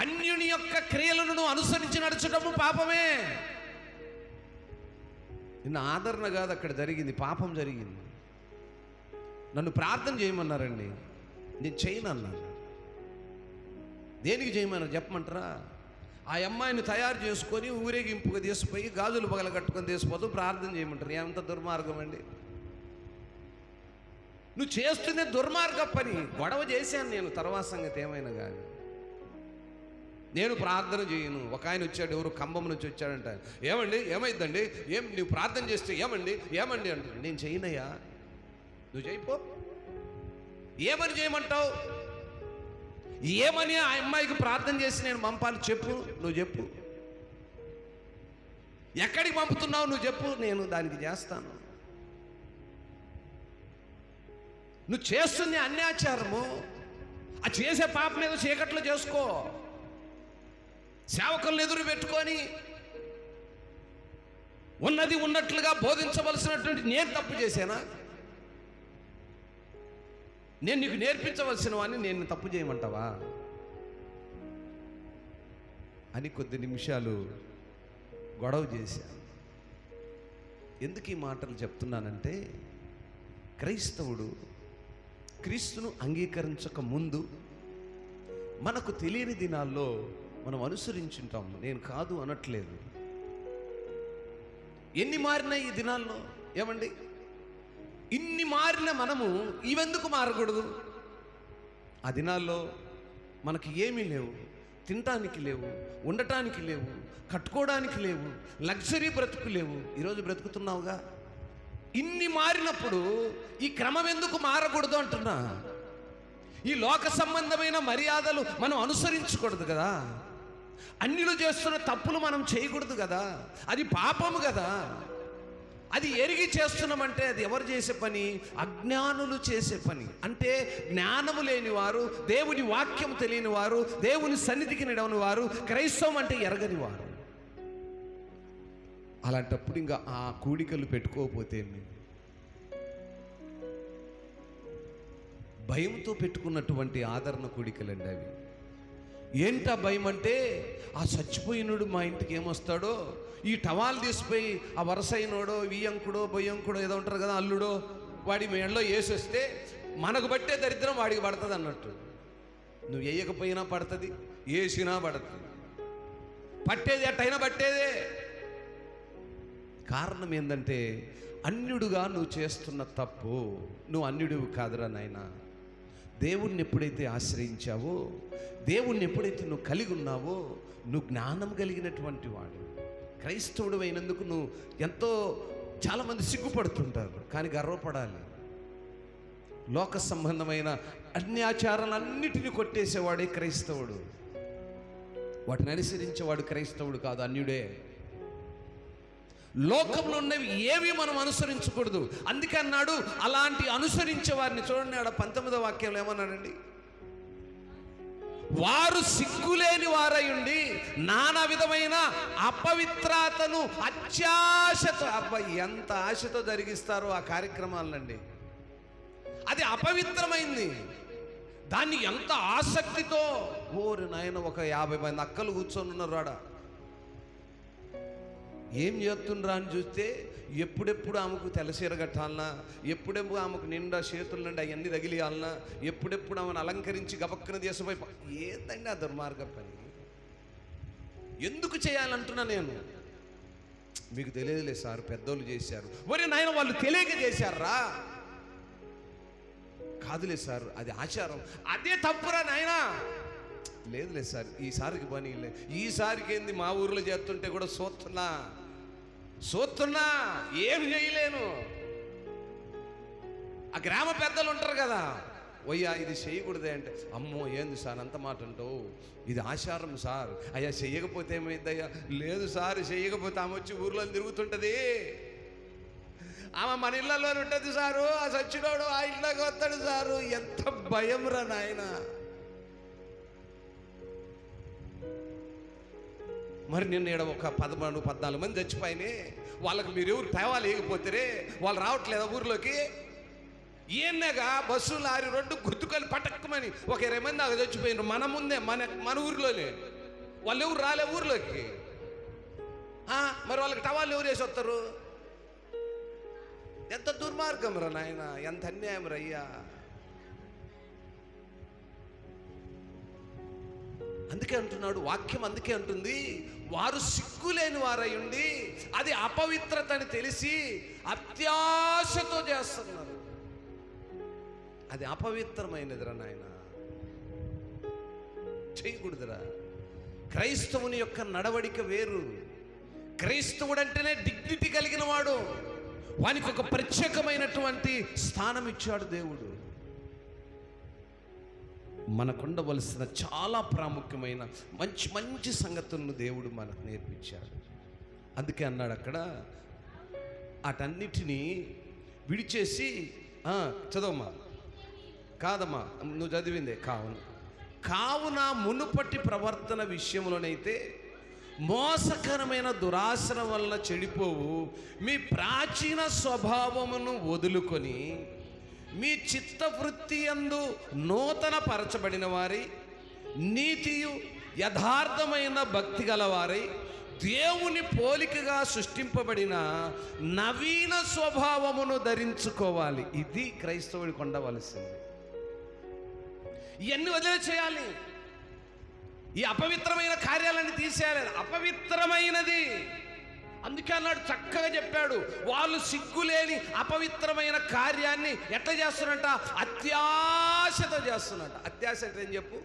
అన్యుని యొక్క క్రియలను అనుసరించి నడుచడము పాపమే. నిన్న ఆదరణ కాదు అక్కడ జరిగింది, పాపం జరిగింది. నన్ను ప్రార్థన చేయమన్నారండి, నేను చేయను అన్నాను. దేనికి చేయమన్నారు చెప్పమంటారా? ఆ అమ్మాయిని తయారు చేసుకొని ఊరేగింపుగా తీసుకుపోయి గాజులు పగల కట్టుకొని తీసుకుపోతూ ప్రార్థన చేయమంటారు. ఎంత దుర్మార్గం అండి! నువ్వు చేస్తున్న దుర్మార్గ పని. గొడవ చేశాను నేను, తర్వాత సంగతి ఏమైనా కానీ నేను ప్రార్థన చేయను. ఒక ఆయన వచ్చాడు, ఎవరు కంబం నుంచి వచ్చాడంట. ఏమండి ఏమైందండి, ఏం నువ్వు ప్రార్థన చేస్తే ఏమండి ఏమండి అంటాడు. నేను చేయనయ్యా, నువ్వు చేయిపో. ఏమని చేయమంటావు? ఏమని ఆ అమ్మాయికి ప్రార్థన చేసి నేను పంపాలి చెప్పు, నువ్వు చెప్పు. ఎక్కడికి పంపుతున్నావు నువ్వు చెప్పు, నేను దానికి చేస్తాను. నువ్వు చేస్తుంది అన్యాచారము, ఆ చేసే పాపం మీద చీకట్లో చేసుకో. సేవకులను ఎదురు పెట్టుకొని ఉన్నది ఉన్నట్లుగా బోధించవలసినటువంటి నేను తప్పు చేశానా? నేను నీకు నేర్పించవలసిన వాడిని నేను తప్పు చేయమంటావా అని కొద్ది నిమిషాలు గొడవ చేశాను. ఎందుకు ఈ మాటలు చెప్తున్నానంటే, క్రైస్తవుడు క్రీస్తును అంగీకరించక ముందు మనకు తెలియని దినాల్లో మనం అనుసరించుంటాం. నేను కాదు అనట్లేదు. ఎన్ని మారినాయి ఈ దినాల్లో. ఏమండి, ఇన్ని మారిన మనము ఇవెందుకు మారకూడదు? ఆ దినాల్లో మనకి ఏమీ లేవు, తినటానికి లేవు, ఉండటానికి లేవు, కట్టుకోవడానికి లేవు, లగ్జరీ బ్రతుకు లేవు. ఈరోజు బ్రతుకుతున్నావుగా. ఇన్ని మారినప్పుడు ఈ క్రమం ఎందుకు మారకూడదు అంటున్నా. ఈ లోక సంబంధమైన మర్యాదలు మనం అనుసరించకూడదు కదా. అన్యులు చేస్తున్న తప్పులు మనం చేయకూడదు కదా. అది పాపము కదా. అది ఎరిగి చేస్తున్నామంటే అది ఎవరు చేసే పని? అజ్ఞానులు చేసే పని. అంటే జ్ఞానము లేని వారు, దేవుని వాక్యం తెలియని వారు, దేవుని సన్నిధికి నడవని వారు, క్రైస్తవం అంటే ఎరగని వారు. అలాంటప్పుడు ఇంకా ఆ కూడికలు పెట్టుకోకపోతే భయంతో పెట్టుకున్నటువంటి ఆదరణ కూడికలండి అవి. ఏంటా భయం అంటే, ఆ చచ్చిపోయినోడు మా ఇంటికి ఏమొస్తాడో, ఈ టవాల్ తీసిపోయి ఆ వరసైనోడో, వియ్యంకుడో, బొయ్యంకుడో ఏదో ఉంటారు కదా, అల్లుడో, వాడి మెడలో వేసేస్తే మనకు పట్టే దరిద్రం వాడికి పడుతుంది అన్నట్టు. నువ్వు వేయకపోయినా పడుతుంది, వేసినా పడుతుంది. పట్టేది ఎట్టయినా పట్టేదే. కారణం ఏంటంటే, అన్యుడుగా నువ్వు చేస్తున్న తప్పు. నువ్వు అన్యుడివి కాదురా నాయనా. దేవుణ్ణి ఎప్పుడైతే ఆశ్రయించావో, దేవుణ్ణి ఎప్పుడైతే నువ్వు కలిగి ఉన్నావో, నువ్వు జ్ఞానం కలిగినటువంటి వాడు. క్రైస్తవుడు అయినందుకు నువ్వు ఎంతో చాలామంది సిగ్గుపడుతుంటారు, కానీ గర్వపడాలి. లోక సంబంధమైన అన్యాచారాలన్నిటిని కొట్టేసేవాడే క్రైస్తవుడు. వాటిని అనుసరించేవాడు క్రైస్తవుడు కాదు, అన్యుడే. లోకంలో ఉన్నవి ఏవి మనం అనుసరించకూడదు. అందుకే అన్నాడు, అలాంటి అనుసరించే వారిని చూడండి. ఆడ 19వ వాక్యంలో ఏమన్నాడండి? వారు సిగ్గులేని వారై ఉండి నానా విధమైన అపవిత్రతను అత్యాశతో, అబ్బాయి ఎంత ఆశతో జరిగిస్తారో ఆ కార్యక్రమాలండి. అది అపవిత్రమైంది. దాన్ని ఎంత ఆసక్తితో, ఓరి నాయన, ఒక 50 మంది అక్కలు కూర్చొని ఉన్నారు ఆడ. ఏం చేస్తుండ్రా అని చూస్తే, ఎప్పుడెప్పుడు ఆమెకు తెల్లసీర కట్టాలన్నా, ఎప్పుడెప్పుడు ఆమెకు నిండా చేతుల నిండా అవన్నీ తగిలియాలన్నా, ఎప్పుడెప్పుడు ఆమెను అలంకరించి గబక్కన దేశపోయి. ఏందండి ఆ దుర్మార్గ పని? ఎందుకు చేయాలంటున్నా నేను? మీకు తెలియదులే సార్, పెద్దోళ్ళు చేశారు. ఒరే నాయన, వాళ్ళు తెలియక చేశారా? కాదులే సార్, అది ఆచారం. అదే తప్పురా నాయనా. లేదులే సార్, ఈసారికి పని లే. ఈసారికి ఏంది, మా ఊర్లో చేస్తుంటే కూడా చూస్తున్నా ఏమి చేయలేను. ఆ గ్రామ పెద్దలు ఉంటారు కదా, వయ్యా ఇది చేయకూడదే అంటే, అమ్మో ఏంది సార్ అంత మాట అంటావు, ఇది ఆచారం సార్. అయ్యా చెయ్యకపోతే ఏమైందయ్యా? లేదు సార్, చెయ్యకపోతే ఆమె వచ్చి ఊర్లో తిరుగుతుంటుంది, ఆమె మన ఇళ్లలో ఉంటుంది సారు, ఆ సచ్చినోడు ఆ ఇళ్ళకి వస్తాడు సారు. ఎంత భయం రా నాయన. మరి నిన్న ఇక్కడ ఒక 13-14 మంది చచ్చిపోయినాయి. వాళ్ళకి మీరు ఎవరు తేవాలి లేకపోతే వాళ్ళు రావట్లేదా ఊర్లోకి? ఏనాగా బస్సు లారీ 2 గుర్తుకొని పటక్కమని ఒక 20 మంది దాకా చచ్చిపోయినారు మన ముందే, మన ఊరిలోనే. వాళ్ళు ఎవరు రాలే ఊర్లోకి. మరి వాళ్ళకి టవాళ్ళు ఎవరు వేసి వస్తారు? ఎంత దుర్మార్గం రా నాయన, ఎంత అన్యాయం రయ్యా. అందుకే అంటున్నాడు వాక్యం, అందుకే అంటుంది, వారు సిగ్గులేని వారై ఉండి అది అపవిత్రత అని తెలిసి అత్యాశతో చేస్తున్నారు. అది అపవిత్రమైనదిరా నాయన, చేయకూడదురా. క్రైస్తవుని యొక్క నడవడిక వేరు. క్రైస్తవుడు అంటేనే డిగ్నిటీ కలిగిన వాడు. వానికి ఒక ప్రత్యేకమైనటువంటి స్థానం ఇచ్చాడు దేవుడు. మనకుండవలసిన చాలా ప్రాముఖ్యమైన మంచి మంచి సంగతులను దేవుడు మనకు నేర్పించాడు. అందుకే అన్నాడు అక్కడ, వాటన్నిటినీ విడిచేసి చదవమ్మా. కాదమ్మా, నువ్వు చదివిందే. కావున మునుపటి ప్రవర్తన విషయంలోనైతే మోసకరమైన దురాశల వల్ల చెడిపోవు మీ ప్రాచీన స్వభావమును వదులుకొని మీ చిత్తవృత్తి యందు నూతన పరచబడిన వారి, నీతియు యథార్థమైన భక్తి గలవారై దేవుని పోలికగా సృష్టింపబడిన నవీన స్వభావమును ధరించుకోవాలి. ఇది క్రైస్తవుడికి ఉండవలసింది. ఇవన్నీ వదిలేచేయాలి. ఈ అపవిత్రమైన కార్యాలన్నీ తీసేయాలి. అపవిత్రమైనది అందుకే అన్నాడు, చక్కగా చెప్పాడు. వాళ్ళు సిగ్గులేని అపవిత్రమైన కార్యాన్ని ఎట్లా చేస్తున్నట? అత్యాశతో చేస్తున్నట. అత్యాశ అంటే ఏం చెప్పు?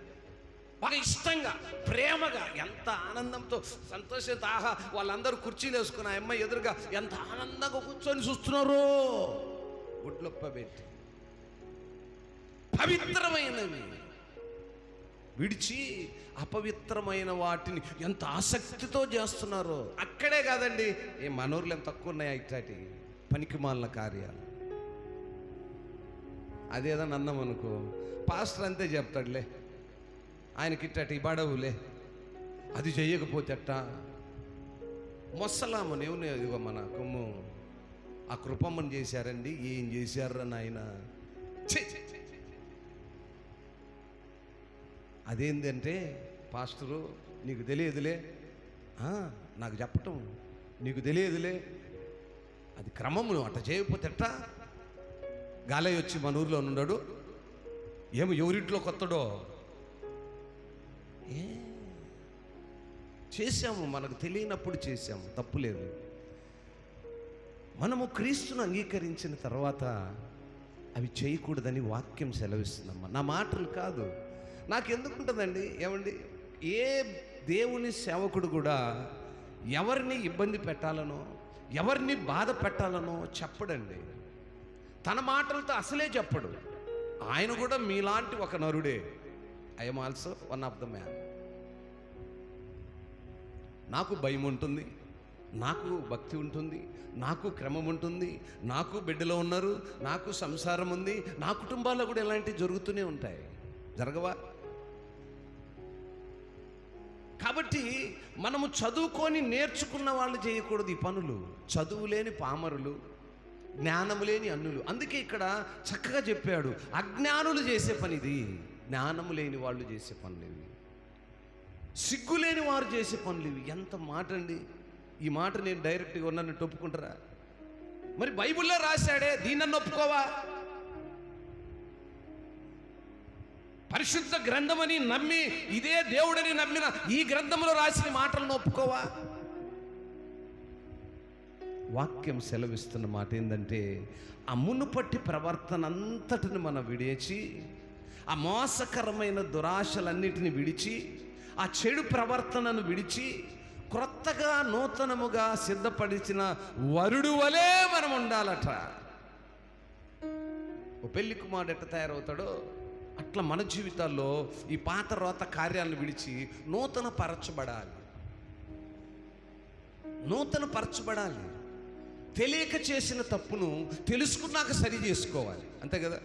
బాగా ఇష్టంగా, ప్రేమగా, ఎంత ఆనందంతో, సంతోషంతో. ఆహా, వాళ్ళందరూ కుర్చీలు వేసుకుని ఆ అమ్మాయి ఎదురుగా ఎంత ఆనందంగా కూర్చొని చూస్తున్నారు. గుడ్లొప్ప పెట్టి పవిత్రమైనవి విడిచి అపవిత్రమైన వాటిని ఎంత ఆసక్తితో చేస్తున్నారో. అక్కడే కాదండి, ఏ మనూర్లు ఎంత తక్కువ ఉన్నాయి ఇట్లాంటి పనికిమాలిన కార్యాలు. అదేదని అన్నాం అనుకో, పాస్టర్ అంతే చెప్తాడులే, ఆయనకి ఇట్టటి బడవులే, అది చెయ్యకపోతే అట్ట. మొస్సలామని ఇదిగో మన కొమ్ము ఆ కృపమ్మని చేశారండి, ఏం చేశారు నాయన. అదేంటంటే, పాస్టరు నీకు తెలియదులే, నాకు చెప్పటం నీకు తెలియదులే, అది క్రమము, అట్ట చేయకపోతే ఎట్ట. గాలయ్య వచ్చి మన ఊరిలో ఉన్నాడు, ఏమో ఎవరింట్లో కొత్తడో చేశాము, మనకు తెలియనప్పుడు చేశాము, తప్పులేదు. మనము క్రీస్తును అంగీకరించిన తర్వాత అవి చేయకూడదని వాక్యం సెలవిస్తుందమ్మా. నా మాటలు కాదు, నాకు ఎందుకుంటుందండి. ఏమండి, ఏ దేవుని సేవకుడు కూడా ఎవరిని ఇబ్బంది పెట్టాలనో, ఎవరిని బాధ పెట్టాలనో చెప్పడండి. తన మాటలతో అసలే చెప్పడు. ఆయన కూడా మీలాంటి ఒక నరుడే. I am also one of the man. నాకు భయం ఉంటుంది, నాకు భక్తి ఉంటుంది, నాకు క్రమం ఉంటుంది, నాకు బిడ్డలో ఉన్నారు, నాకు సంసారం ఉంది, నా కుటుంబాల్లో కూడా ఇలాంటివి జరుగుతూనే ఉంటాయి. జరగవా? కాబట్టి మనము చదువుకొని నేర్చుకున్న వాళ్ళు చేయకూడదు ఈ పనులు. చదువు లేని పామరులు, జ్ఞానము లేని అన్నులు. అందుకే ఇక్కడ చక్కగా చెప్పాడు, అజ్ఞానులు చేసే పని ఇది, జ్ఞానము లేని వాళ్ళు చేసే పనులు ఇవి, సిగ్గు లేని వారు చేసే పనులు ఇవి. ఎంత మాట అండి! ఈ మాట నేను డైరెక్ట్గా ఉన్నాను ఒప్పుకుంటారా? మరి బైబిల్లో రాశాడే, దీన్నన్ను ఒప్పుకోవా? పరిశుద్ధ గ్రంథమని నమ్మి, ఇదే దేవుడని నమ్మిన ఈ గ్రంథంలో రాసిన మాటలను ఒప్పుకోవా? వాక్యం సెలవిస్తున్న మాట ఏంటంటే, ఆ మునుపట్టి ప్రవర్తన అంతటిని మనం విడిచి, ఆ మోసకరమైన దురాశలన్నిటిని విడిచి, ఆ చెడు ప్రవర్తనను విడిచి, క్రొత్తగా నూతనముగా సిద్ధపడిచిన వరుడు వలె మనం ఉండాలట. ఓ పెళ్లి కుమారుడు ఎట్ట తయారవుతాడో అట్లా మన జీవితాల్లో ఈ పాత రోత కార్యాలను విడిచి నూతన పరచబడాలి. నూతన పరచబడాలి. తెలియక చేసిన తప్పును తెలుసుకున్నాక సరి చేసుకోవాలి, అంతే కదా?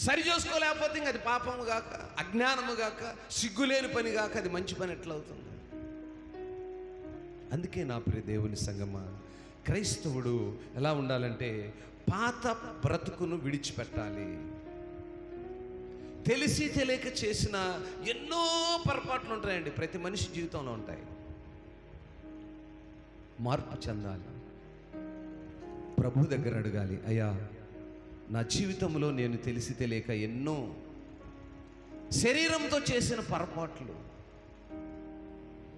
సరి చేసుకోలేకపోతే ఇంక అది పాపము గాక, అజ్ఞానము గాక, సిగ్గులేని పని గాక, అది మంచి పని ఎట్లా అవుతుంది? అందుకే నా ప్రియ దేవుని సంగమా, క్రైస్తవుడు ఎలా ఉండాలంటే పాత బ్రతుకును విడిచిపెట్టాలి. తెలిసి తెలియక చేసిన ఎన్నో పొరపాట్లు ఉంటాయండి, ప్రతి మనిషి జీవితంలో ఉంటాయి. మార్పు చెందాలి. ప్రభు దగ్గర అడగాలి, అయ్యా నా జీవితంలో నేను తెలిసి తెలియక ఎన్నో శరీరంతో చేసిన పొరపాట్లు,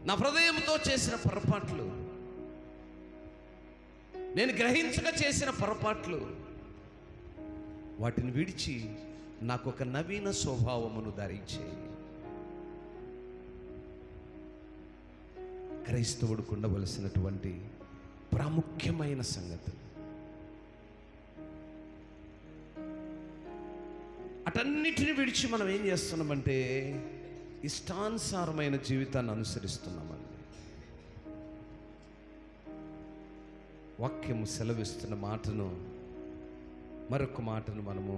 నా హృదయంతో చేసిన పొరపాట్లు, నేను గ్రహించక చేసిన పొరపాట్లు, వాటిని విడిచి నాకు ఒక నవీన స్వభావమును ధరించేయి. క్రైస్తవుడికి ఉండవలసినటువంటి ప్రాముఖ్యమైన సంగతులు. అటన్నిటిని విడిచి మనం ఏం చేస్తున్నామంటే ఇష్టానుసారమైన జీవితాన్ని అనుసరిస్తున్నామండి. వాక్యము సెలవిస్తున్న మాటను, మరొక మాటను మనము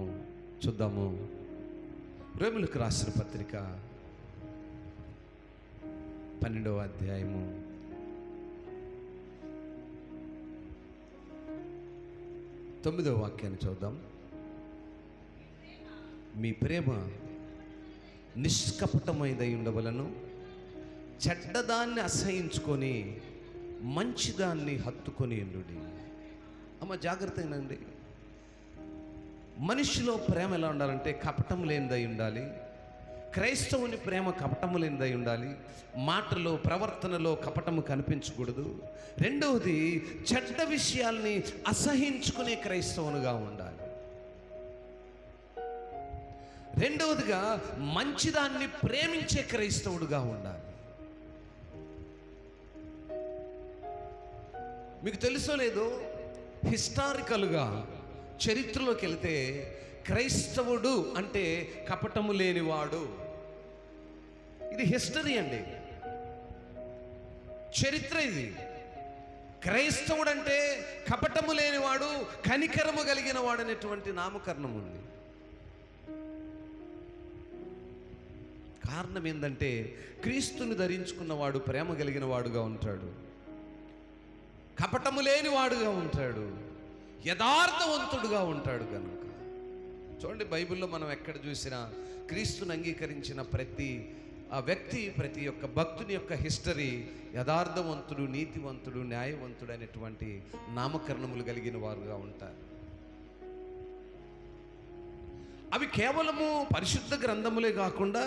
చూద్దాము. రోమీయులకు రాసిన పత్రిక 12వ అధ్యాయము 9వ వాక్యాన్ని చూద్దాం. మీ ప్రేమ నిష్కపటమైనదై ఉండవలను, చెడ్డదాన్ని అసహించుకొని మంచిదాన్ని హత్తుకొని ఉండుడి. అమ్మ జాగ్రత్తగానండి. మనిషిలో ప్రేమ ఎలా ఉండాలంటే కపటం లేనిదై ఉండాలి, క్రైస్తవుని ప్రేమ కపటము లేనిదై ఉండాలి. మాటలో ప్రవర్తనలో కపటము కనిపించకూడదు. రెండవది, చెడ్డ విషయాల్ని అసహించుకునే క్రైస్తవునిగా ఉండాలి. రెండవదిగా, మంచిదాన్ని ప్రేమించే క్రైస్తవుడుగా ఉండాలి. మీకు తెలుసో లేదో, హిస్టారికల్గా చరిత్రలోకి వెళితే క్రైస్తవుడు అంటే కపటము లేనివాడు. ఇది హిస్టరీ అండి, చరిత్ర ఇది. క్రైస్తవుడు అంటే కపటము లేనివాడు, కనికరము కలిగిన వాడు అనేటువంటి నామకరణం ఉంది. కారణం ఏంటంటే క్రీస్తుని ధరించుకున్నవాడు ప్రేమ కలిగిన వాడుగా ఉంటాడు, కపటము లేని వాడుగా ఉంటాడు, యథార్థవంతుడుగా ఉంటాడు. కనుక చూడండి, బైబిల్లో మనం ఎక్కడ చూసినా క్రీస్తుని అంగీకరించిన ప్రతి వ్యక్తి, ప్రతి ఒక్క భక్తుని యొక్క హిస్టరీ యథార్థవంతుడు, నీతివంతుడు, న్యాయవంతుడు అనేటువంటి నామకరణములు కలిగిన వారుగా ఉంటారు. అవి కేవలము పరిశుద్ధ గ్రంథములే కాకుండా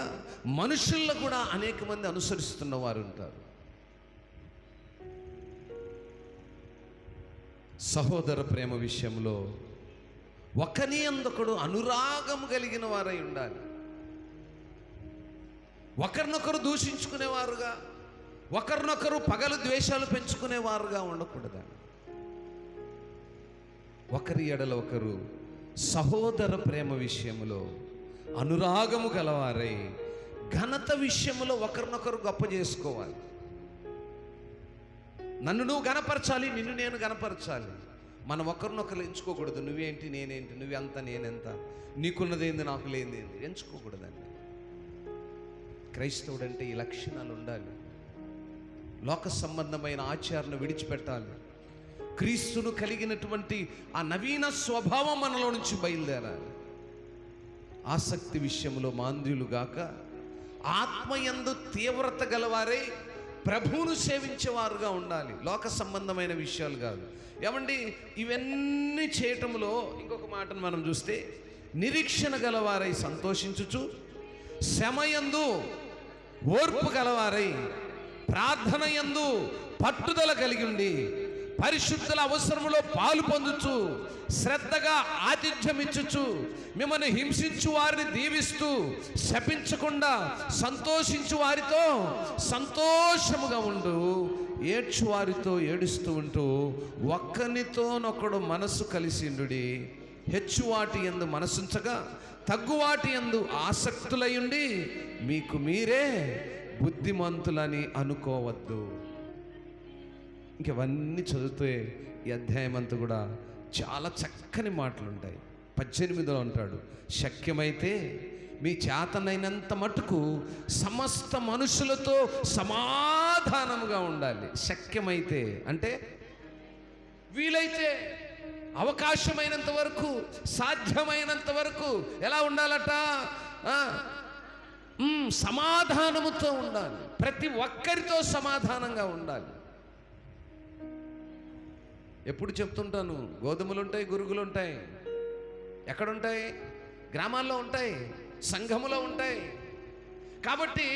మనుషుల్లో కూడా అనేక మంది అనుసరిస్తున్న వారు ఉంటారు. సహోదర ప్రేమ విషయంలో ఒకని అందొకడు అనురాగము కలిగిన వారై ఉండాలి. ఒకరినొకరు దూషించుకునేవారుగా, ఒకరినొకరు పగలు ద్వేషాలు పెంచుకునేవారుగా ఉండకూడదండి. ఒకరి ఎడల ఒకరు సహోదర ప్రేమ విషయంలో అనురాగము గలవారై ఘనత విషయంలో ఒకరినొకరు గొప్ప చేసుకోవాలి. నన్ను నువ్వు గణపరచాలి, నిన్ను నేను గణపరచాలి. మనం ఒకరినొకరు ఎంచుకోకూడదు. నువ్వేంటి, నేనేంటి, నువ్వెంత, నేనెంత, నీకున్నదేంది, నాకు లేనిదేంది ఎంచుకోకూడదండి. క్రైస్తవుడు అంటే ఈ లక్షణాలు ఉండాలి. లోక సంబంధమైన ఆచారాన్ని విడిచిపెట్టాలి. క్రీస్తును కలిగినటువంటి ఆ నవీన స్వభావం మనలో నుంచి బయలుదేరాలి. ఆసక్తి విషయంలో మాంద్యులుగాక ఆత్మయందు తీవ్రత గలవారై ప్రభువును సేవించేవారుగా ఉండాలి. లోక సంబంధమైన విషయాలు కాదు. ఏమండి, ఇవన్నీ చేయటంలో ఇంకొక మాటను మనం చూస్తే, నిరీక్షణ గలవారై సంతోషించుచు, శ్రమయందు ఓర్పు గలవారై, ప్రార్థన యందు పట్టుదల కలిగి ఉండి, పరిశుద్ధుల అవసరములో పాలు పొందుచు, శ్రద్ధగా ఆతిథ్యమిచ్చుచు, మిమ్మల్ని హింసించు వారిని దీవిస్తూ, శపించకుండా సంతోషించు వారితో సంతోషముగా ఉండు, ఏడ్చు వారితో ఏడుస్తూ ఉంటూ, ఒక్కనితోనొకడు మనసు కలిసిండుడి. హెచ్చువాటి యందు మనసుంచగా తగ్గువాటి యందు ఆసక్తులయుండి, మీకు మీరే బుద్ధిమంతులని అనుకోవద్దు. ఇంకవన్నీ చదివితే ఈ అధ్యాయం అంతా కూడా చాలా చక్కని మాటలు ఉంటాయి. 18లో అంటాడు, శక్యమైతే మీ చేతనైనంత మటుకు సమస్త మనుషులతో సమాధానముగా ఉండాలి. శక్యమైతే అంటే వీలైతే, అవకాశమైనంత వరకు, సాధ్యమైనంత వరకు ఎలా ఉండాలట? సమాధానముతో ఉండాలి. ప్రతి ఒక్కరితో సమాధానంగా ఉండాలి. ఎప్పుడు చెప్తుంటాను, గోధుమలు ఉంటాయి, గురుగులు ఉంటాయి. ఎక్కడుంటాయి? గ్రామాల్లో ఉంటాయి, సంఘములో ఉంటాయి. కాబట్టి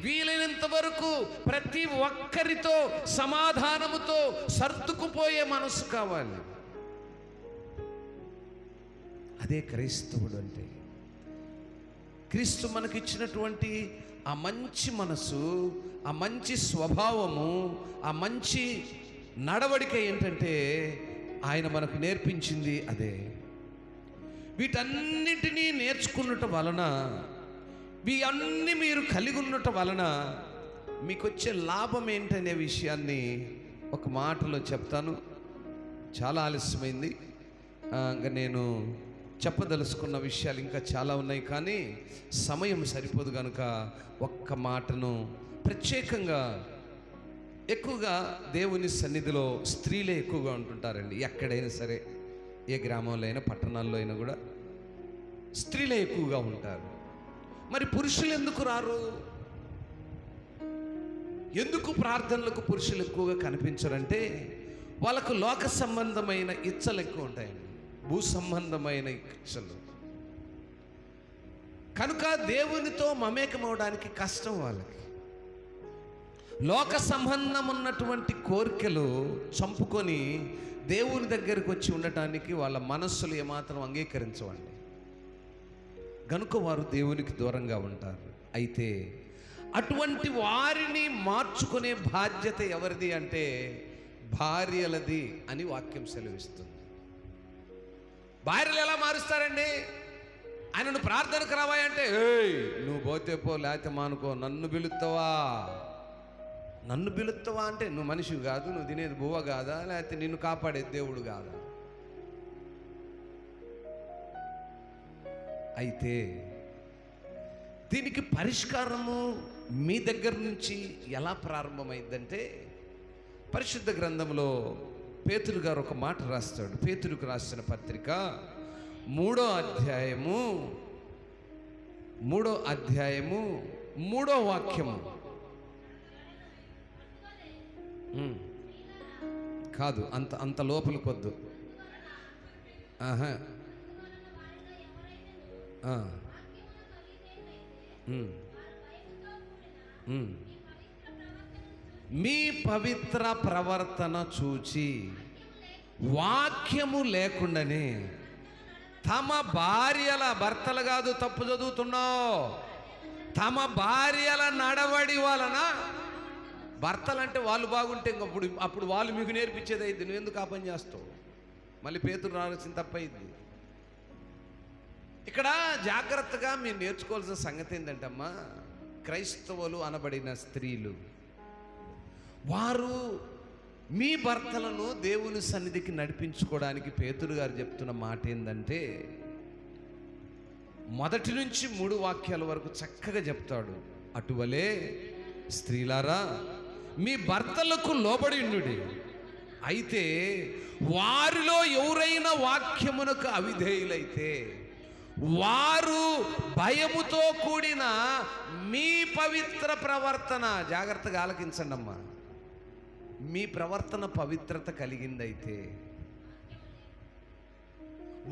వీలైనంత వరకు ప్రతి ఒక్కరితో సమాధానముతో సర్దుకుపోయే మనసు కావాలి. అదే క్రైస్తవుడు అంటే. క్రీస్తు మనకిచ్చినటువంటి ఆ మంచి మనసు, ఆ మంచి స్వభావము, ఆ మంచి నడవడిక ఏంటంటే ఆయన మనకు నేర్పించింది అదే. వీటన్నిటినీ నేర్చుకున్నట వలన, ఇవన్నీ మీరు కలిగి ఉన్నట వలన మీకు వచ్చే లాభం ఏంటనే విషయాన్ని ఒక మాటలో చెప్తాను. చాలా ఆలస్యమైంది, ఇంకా నేను చెప్పదలుచుకున్న విషయాలు ఇంకా చాలా ఉన్నాయి, కానీ సమయం సరిపోదు కనుక ఒక్క మాటను ప్రత్యేకంగా. ఎక్కువగా దేవుని సన్నిధిలో స్త్రీలే ఎక్కువగా ఉంటుంటారండి. ఎక్కడైనా సరే, ఏ గ్రామంలో అయినా పట్టణాల్లో అయినా కూడా స్త్రీలే ఎక్కువగా ఉంటారు. మరి పురుషులు ఎందుకు రారు? ఎందుకు ప్రార్థనలకు పురుషులు ఎక్కువగా కనిపించరంటే, వాళ్ళకు లోక సంబంధమైన ఇచ్చలు ఎక్కువ ఉంటాయండి, భూ సంబంధమైన ఇచ్చలు. కనుక దేవునితో మమేకమవడానికి కష్టం వాళ్ళకి. లోక సంబంధం ఉన్నటువంటి కోరికలు చంపుకొని దేవుని దగ్గరికి వచ్చి ఉండటానికి వాళ్ళ మనస్సులు ఏమాత్రం అంగీకరించవండి. గనుక వారు దేవునికి దూరంగా ఉంటారు. అయితే అటువంటి వారిని మార్చుకునే బాధ్యత ఎవరిది అంటే భార్యలది అని వాక్యం సెలవిస్తుంది. భార్యలు ఎలా మారుస్తారండి? ఆయనను ప్రార్థనకు రావాయంటే, ఏయ్ నువ్వు పోతే పో, లేకపోతే మానుకో, నన్ను పిలుస్తావా అంటే నువ్వు మనిషివి కాదు, నువ్వు తినేది బువ్వ కాదా, లేకపోతే నిన్ను కాపాడే దేవుడు కాదా? అయితే దీనికి పరిష్కారము మీ దగ్గర నుంచి ఎలా ప్రారంభమైందంటే, పరిశుద్ధ గ్రంథంలో పేతురు గారు ఒక మాట రాస్తాడు. పేతురుకు రాసిన పత్రిక 3వ అధ్యాయము 3వ వాక్యము. కాదు, అంత లోపలికొద్దు. ఆహా, మీ పవిత్ర ప్రవర్తన చూచి వాక్యము లేకుండానే తమ భార్యల, భర్తలు కాదు తప్పు చదువుతున్నావు, తమ భార్యల నడవడి వలన, భర్తలు అంటే వాళ్ళు బాగుంటే అప్పుడు వాళ్ళు మీకు నేర్పించేది అయింది, నువ్వు ఎందుకు ఆ పని చేస్తావు? మళ్ళీ పేతురు రావాల్సిన తప్పయింది. ఇక్కడ జాగ్రత్తగా మీరు నేర్చుకోవాల్సిన సంగతి ఏంటంటే అమ్మా, క్రైస్తవులు అనబడిన స్త్రీలు వారు మీ భర్తలను దేవుని సన్నిధికి నడిపించుకోవడానికి పేతురు గారు చెప్తున్న మాట ఏంటంటే, 1 నుంచి 3 వాక్యాల వరకు చక్కగా చెప్తాడు. అటువలే స్త్రీలారా మీ భర్తలకు లోబడి ఉండుడి. అయితే వారిలో ఎవరైనా వాక్యమునకు అవిధేయులైతే వారు భయముతో కూడిన మీ పవిత్ర ప్రవర్తన, జాగ్రత్తగా ఆలకించండి అమ్మా, మీ ప్రవర్తన పవిత్రత కలిగిందైతే,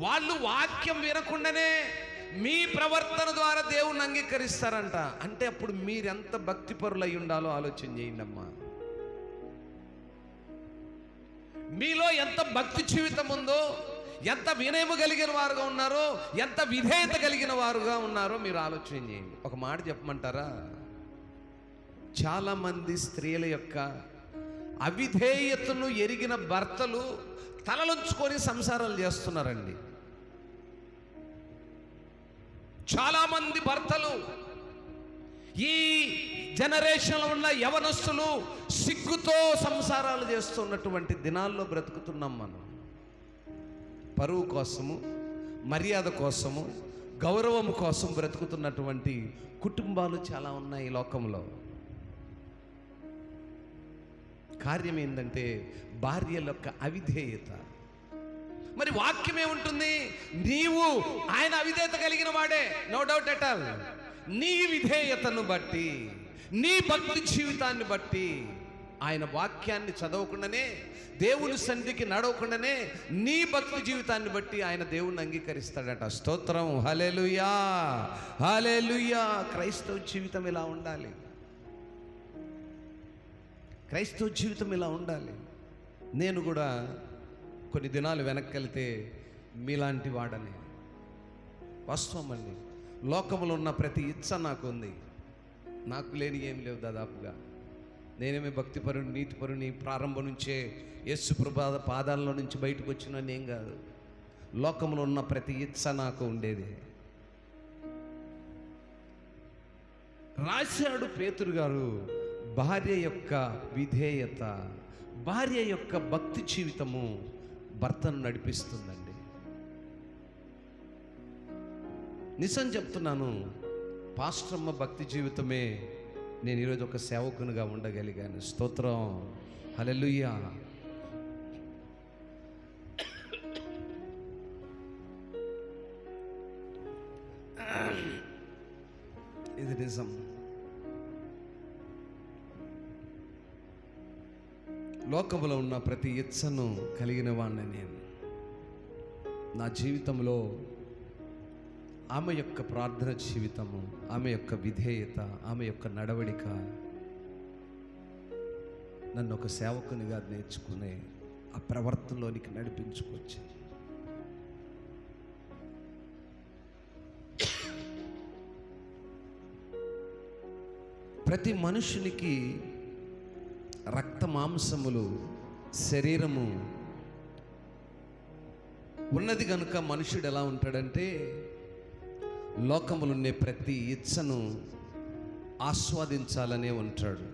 వాళ్ళు వాక్యం వినకుండానే మీ ప్రవర్తన ద్వారా దేవుణ్ణి అంగీకరిస్తారంట. అంటే అప్పుడు మీరెంత భక్తిపరులై ఉండాలో ఆలోచన చేయండి అమ్మా. మీలో ఎంత భక్తి జీవితం ఉందో, ఎంత వినయము కలిగిన వారుగా ఉన్నారో, ఎంత విధేయత కలిగిన వారుగా ఉన్నారో మీరు ఆలోచన చేయండి. ఒక మాట చెప్పమంటారా? చాలామంది స్త్రీల యొక్క అవిధేయతను ఎరిగిన భర్తలు తలలుంచుకొని సంసారాలు చేస్తున్నారండి. చాలామంది భర్తలు, ఈ జనరేషన్లో ఉన్న యవనస్తులు సిగ్గుతో సంసారాలు చేస్తున్నటువంటి దినాల్లో బ్రతుకుతున్నాం మనం. పరువు కోసము, మర్యాద కోసము, గౌరవం కోసం బ్రతుకుతున్నటువంటి కుటుంబాలు చాలా ఉన్నాయి ఈ లోకంలో. కార్యం ఏంటంటే భార్యల యొక్క అవిధేయత. మరి వాక్యం ఏముంటుంది? నీవు ఆయన అవిధేయత కలిగిన వాడే, నో డౌట్ ఎట్ ఆల్. నీ విధేయతను బట్టి, నీ భక్తి జీవితాన్ని బట్టి, ఆయన వాక్యాన్ని చదవకుండానే, దేవుని సన్నిధికి నడవకుండానే నీ భక్తి జీవితాన్ని బట్టి ఆయన దేవుణ్ణి అంగీకరిస్తాడట. స్తోత్రం, హల్లెలూయా, హల్లెలూయా. క్రైస్తవ జీవితం ఇలా ఉండాలి. క్రైస్తవ జీవితం ఇలా ఉండాలి. నేను కూడా కొన్ని దినాలు వెనక్కి వెళ్తే మీలాంటి వాడని, వాస్తవం అండి. లోకంలో ఉన్న ప్రతి ఇచ్చ నాకు ఉంది, నాకు లేని ఏం లేవు దాదాపుగా. నేనేమి భక్తిపరుని, నీతిపరుని, ప్రారంభం నుంచే యేసు ప్రభు పాదాల్లో నుంచి బయటకు వచ్చిన నేను కాదు. లోకంలో ఉన్న ప్రతి ఇచ్చ నాకు ఉండేది. రాశాడు పేతురు గారు, భార్య యొక్క విధేయత, భార్య యొక్క భక్తి జీవితము భర్తను నడిపిస్తుందండి. నిజం చెప్తున్నాను, పాస్టరమ్మ భక్తి జీవితమే నేను ఈరోజు ఒక సేవకునిగా ఉండగలిగాను. స్తోత్రం, హల్లెలూయా. ఇది నిజం. లోకంలో ఉన్న ప్రతి ఇచ్చను కలిగిన వాడిని నేను. నా జీవితంలో ఆమె యొక్క ప్రార్థన జీవితము, ఆమె యొక్క విధేయత, ఆమె యొక్క నడవడిక నన్ను ఒక సేవకునిగా నేర్చుకునే ఆ ప్రవర్తనలోనికి నడిపించుకొచ్చింది. ప్రతి మనుషునికి రక్త మాంసములు శరీరము ఉన్నది కనుక మనుషుడు ఎలా ఉంటాడంటే లోకములున్నే ప్రతి ఇచ్చను ఆస్వాదించాలనే ఉంటాడు.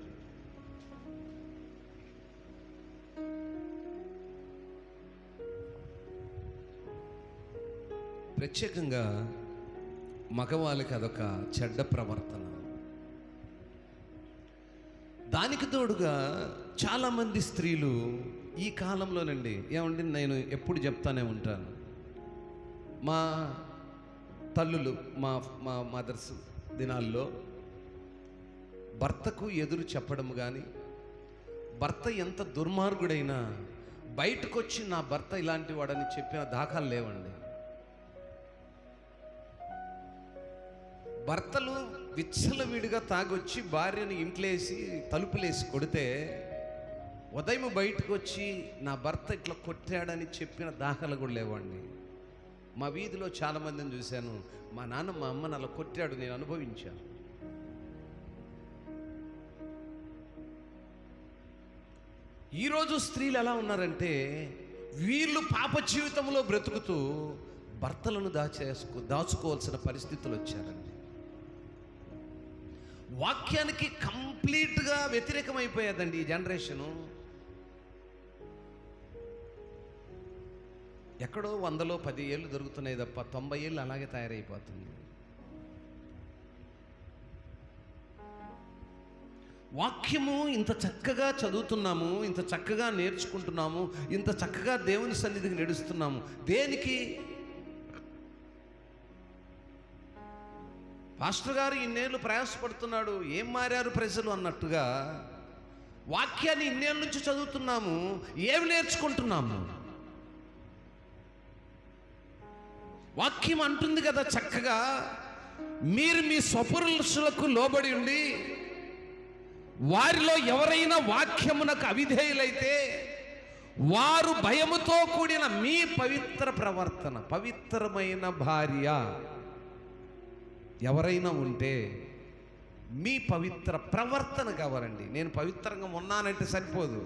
ప్రత్యేకంగా మగవాళ్ళకి అదొక చెడ్డ ప్రవర్తన. దానికి తోడుగా చాలామంది స్త్రీలు ఈ కాలంలోనండి, ఏమండి నేను ఎప్పుడు చెప్తానే ఉంటాను, మా తల్లులు మా మా మదర్స్ దినాల్లో భర్తకు ఎదురు చెప్పడం కానీ, భర్త ఎంత దుర్మార్గుడైనా బయటకు వచ్చి నా భర్త ఇలాంటి వాడని చెప్పిన దాఖలు లేవండి. భర్తలు విచ్చలవిడిగా తాగొచ్చి భార్యను ఇంట్లేసి తలుపులేసి కొడితే ఉదయం బయటకు వచ్చి నా భర్త ఇట్లా కొట్టాడని చెప్పిన దాఖలు కూడా లేవండి. మా వీధిలో చాలామందిని చూశాను, మా నాన్న మా అమ్మని అలా కొట్టాడు, నేను అనుభవించాను. ఈరోజు స్త్రీలు ఎలా ఉన్నారంటే వీళ్ళు పాప జీవితంలో బ్రతుకుతూ భర్తలను దాచుకోవాల్సిన పరిస్థితులు వచ్చారండి. వాక్యానికి కంప్లీట్గా వ్యతిరేకమైపోయేదండి ఈ జనరేషను. ఎక్కడో 100లో 10 ఏళ్ళు దొరుకుతున్నాయి తప్ప 90 ఏళ్ళు అలాగే తయారైపోతుంది. వాక్యము ఇంత చక్కగా చదువుతున్నాము, ఇంత చక్కగా నేర్చుకుంటున్నాము, ఇంత చక్కగా దేవుని సన్నిధికి నడుస్తున్నాము. దేనికి? పాస్టర్ గారు ఇన్నేళ్ళు ప్రయాసపడుతున్నాడు, ఏం మారారు ప్రజలు అన్నట్టుగా వాక్యాన్ని ఇన్నేళ్ళ నుంచి చదువుతున్నాము, ఏమి నేర్చుకుంటున్నాము? వాక్యం అంటుంది కదా చక్కగా, మీరు మీ స్వపురుషులకు లోబడి ఉండి వారిలో ఎవరైనా వాక్యమునకు అవిధేయులైతే వారు భయముతో కూడిన మీ పవిత్ర ప్రవర్తన, పవిత్రమైన భార్య ఎవరైనా ఉంటే మీ పవిత్ర ప్రవర్తన కావాలండి. నేను పవిత్రంగా ఉన్నానంటే సరిపోదు,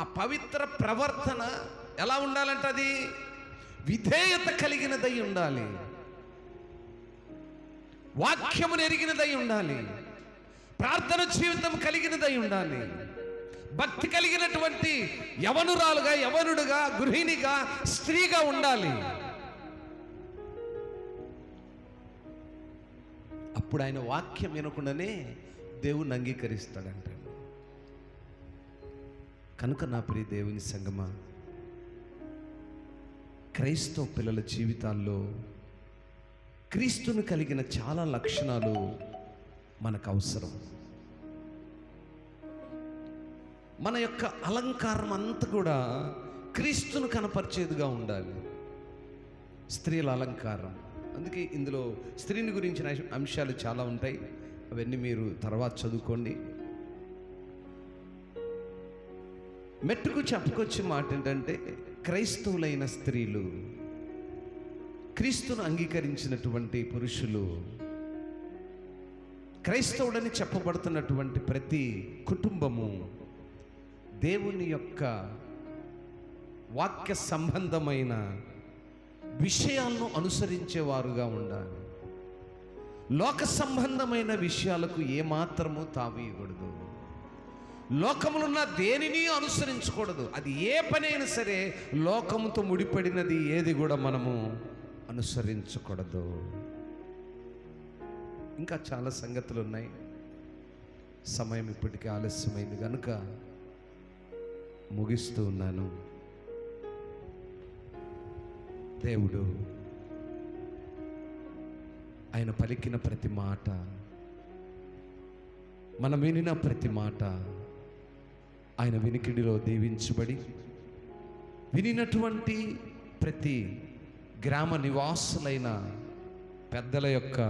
ఆ పవిత్ర ప్రవర్తన ఎలా ఉండాలంటే అది విధేయత కలిగినదై ఉండాలి, వాక్యమును ఎరిగినదై ఉండాలి, ప్రార్థన జీవితం కలిగినదై ఉండాలి, భక్తి కలిగినటువంటి యవనురాలుగా, యవనుడుగా, గృహిణిగా, స్త్రీగా ఉండాలి. అప్పుడు ఆయన వాక్యం వినకుండానే దేవుణ్ణి అంగీకరిస్తాడంట. కనుక నా ప్రియ దేవుని సంగమా, క్రైస్తవ పిల్లల జీవితాల్లో క్రీస్తును కలిగిన చాలా లక్షణాలు మనకు అవసరం. మన యొక్క అలంకారం అంతా కూడా క్రీస్తును కనపరిచేదిగా ఉండాలి. స్త్రీల అలంకారం, అందుకే ఇందులో స్త్రీని గురించిన అంశాలు చాలా ఉంటాయి, అవన్నీ మీరు తర్వాత చదువుకోండి. మెట్టుకు చెప్పుకొచ్చే మాట ఏంటంటే, క్రైస్తవులైన స్త్రీలు, క్రీస్తును అంగీకరించినటువంటి పురుషులు, క్రైస్తవుడని చెప్పబడుతున్నటువంటి ప్రతి కుటుంబము దేవుని యొక్క వాక్య సంబంధమైన విషయాలను అనుసరించేవారుగా ఉండాలి. లోక సంబంధమైన విషయాలకు ఏమాత్రము తావీయకూడదు. లోకములున్న దేనిని అనుసరించకూడదు. అది ఏ పని అయినా సరే లోకముతో ముడిపడినది ఏది కూడా మనము అనుసరించకూడదు. ఇంకా చాలా సంగతులు ఉన్నాయి, సమయం ఇప్పటికే ఆలస్యమైంది కనుక ముగిస్తూ ఉన్నాను. దేవుడు ఆయన పలికిన ప్రతి మాట, మనం వినిన ప్రతి మాట ఆయన వినికిడిలో దీవించబడి, వినినటువంటి ప్రతి గ్రామ నివాసులైన పెద్దల యొక్క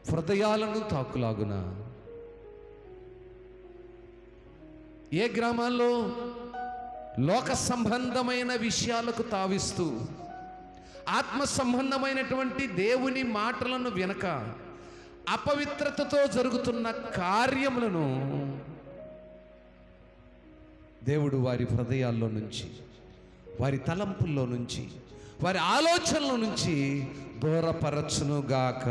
హృదయాలను తాకులాగున. ఏ గ్రామాల్లో లోక సంబంధమైన విషయాలకు తావిస్తూ ఆత్మ సంబంధమైనటువంటి దేవుని మాటలను వినక అపవిత్రతతో జరుగుతున్న కార్యములను దేవుడు వారి హృదయాల్లో నుంచి, వారి తలంపుల్లో నుంచి, వారి ఆలోచనల నుంచి దూరపరచునుగాక.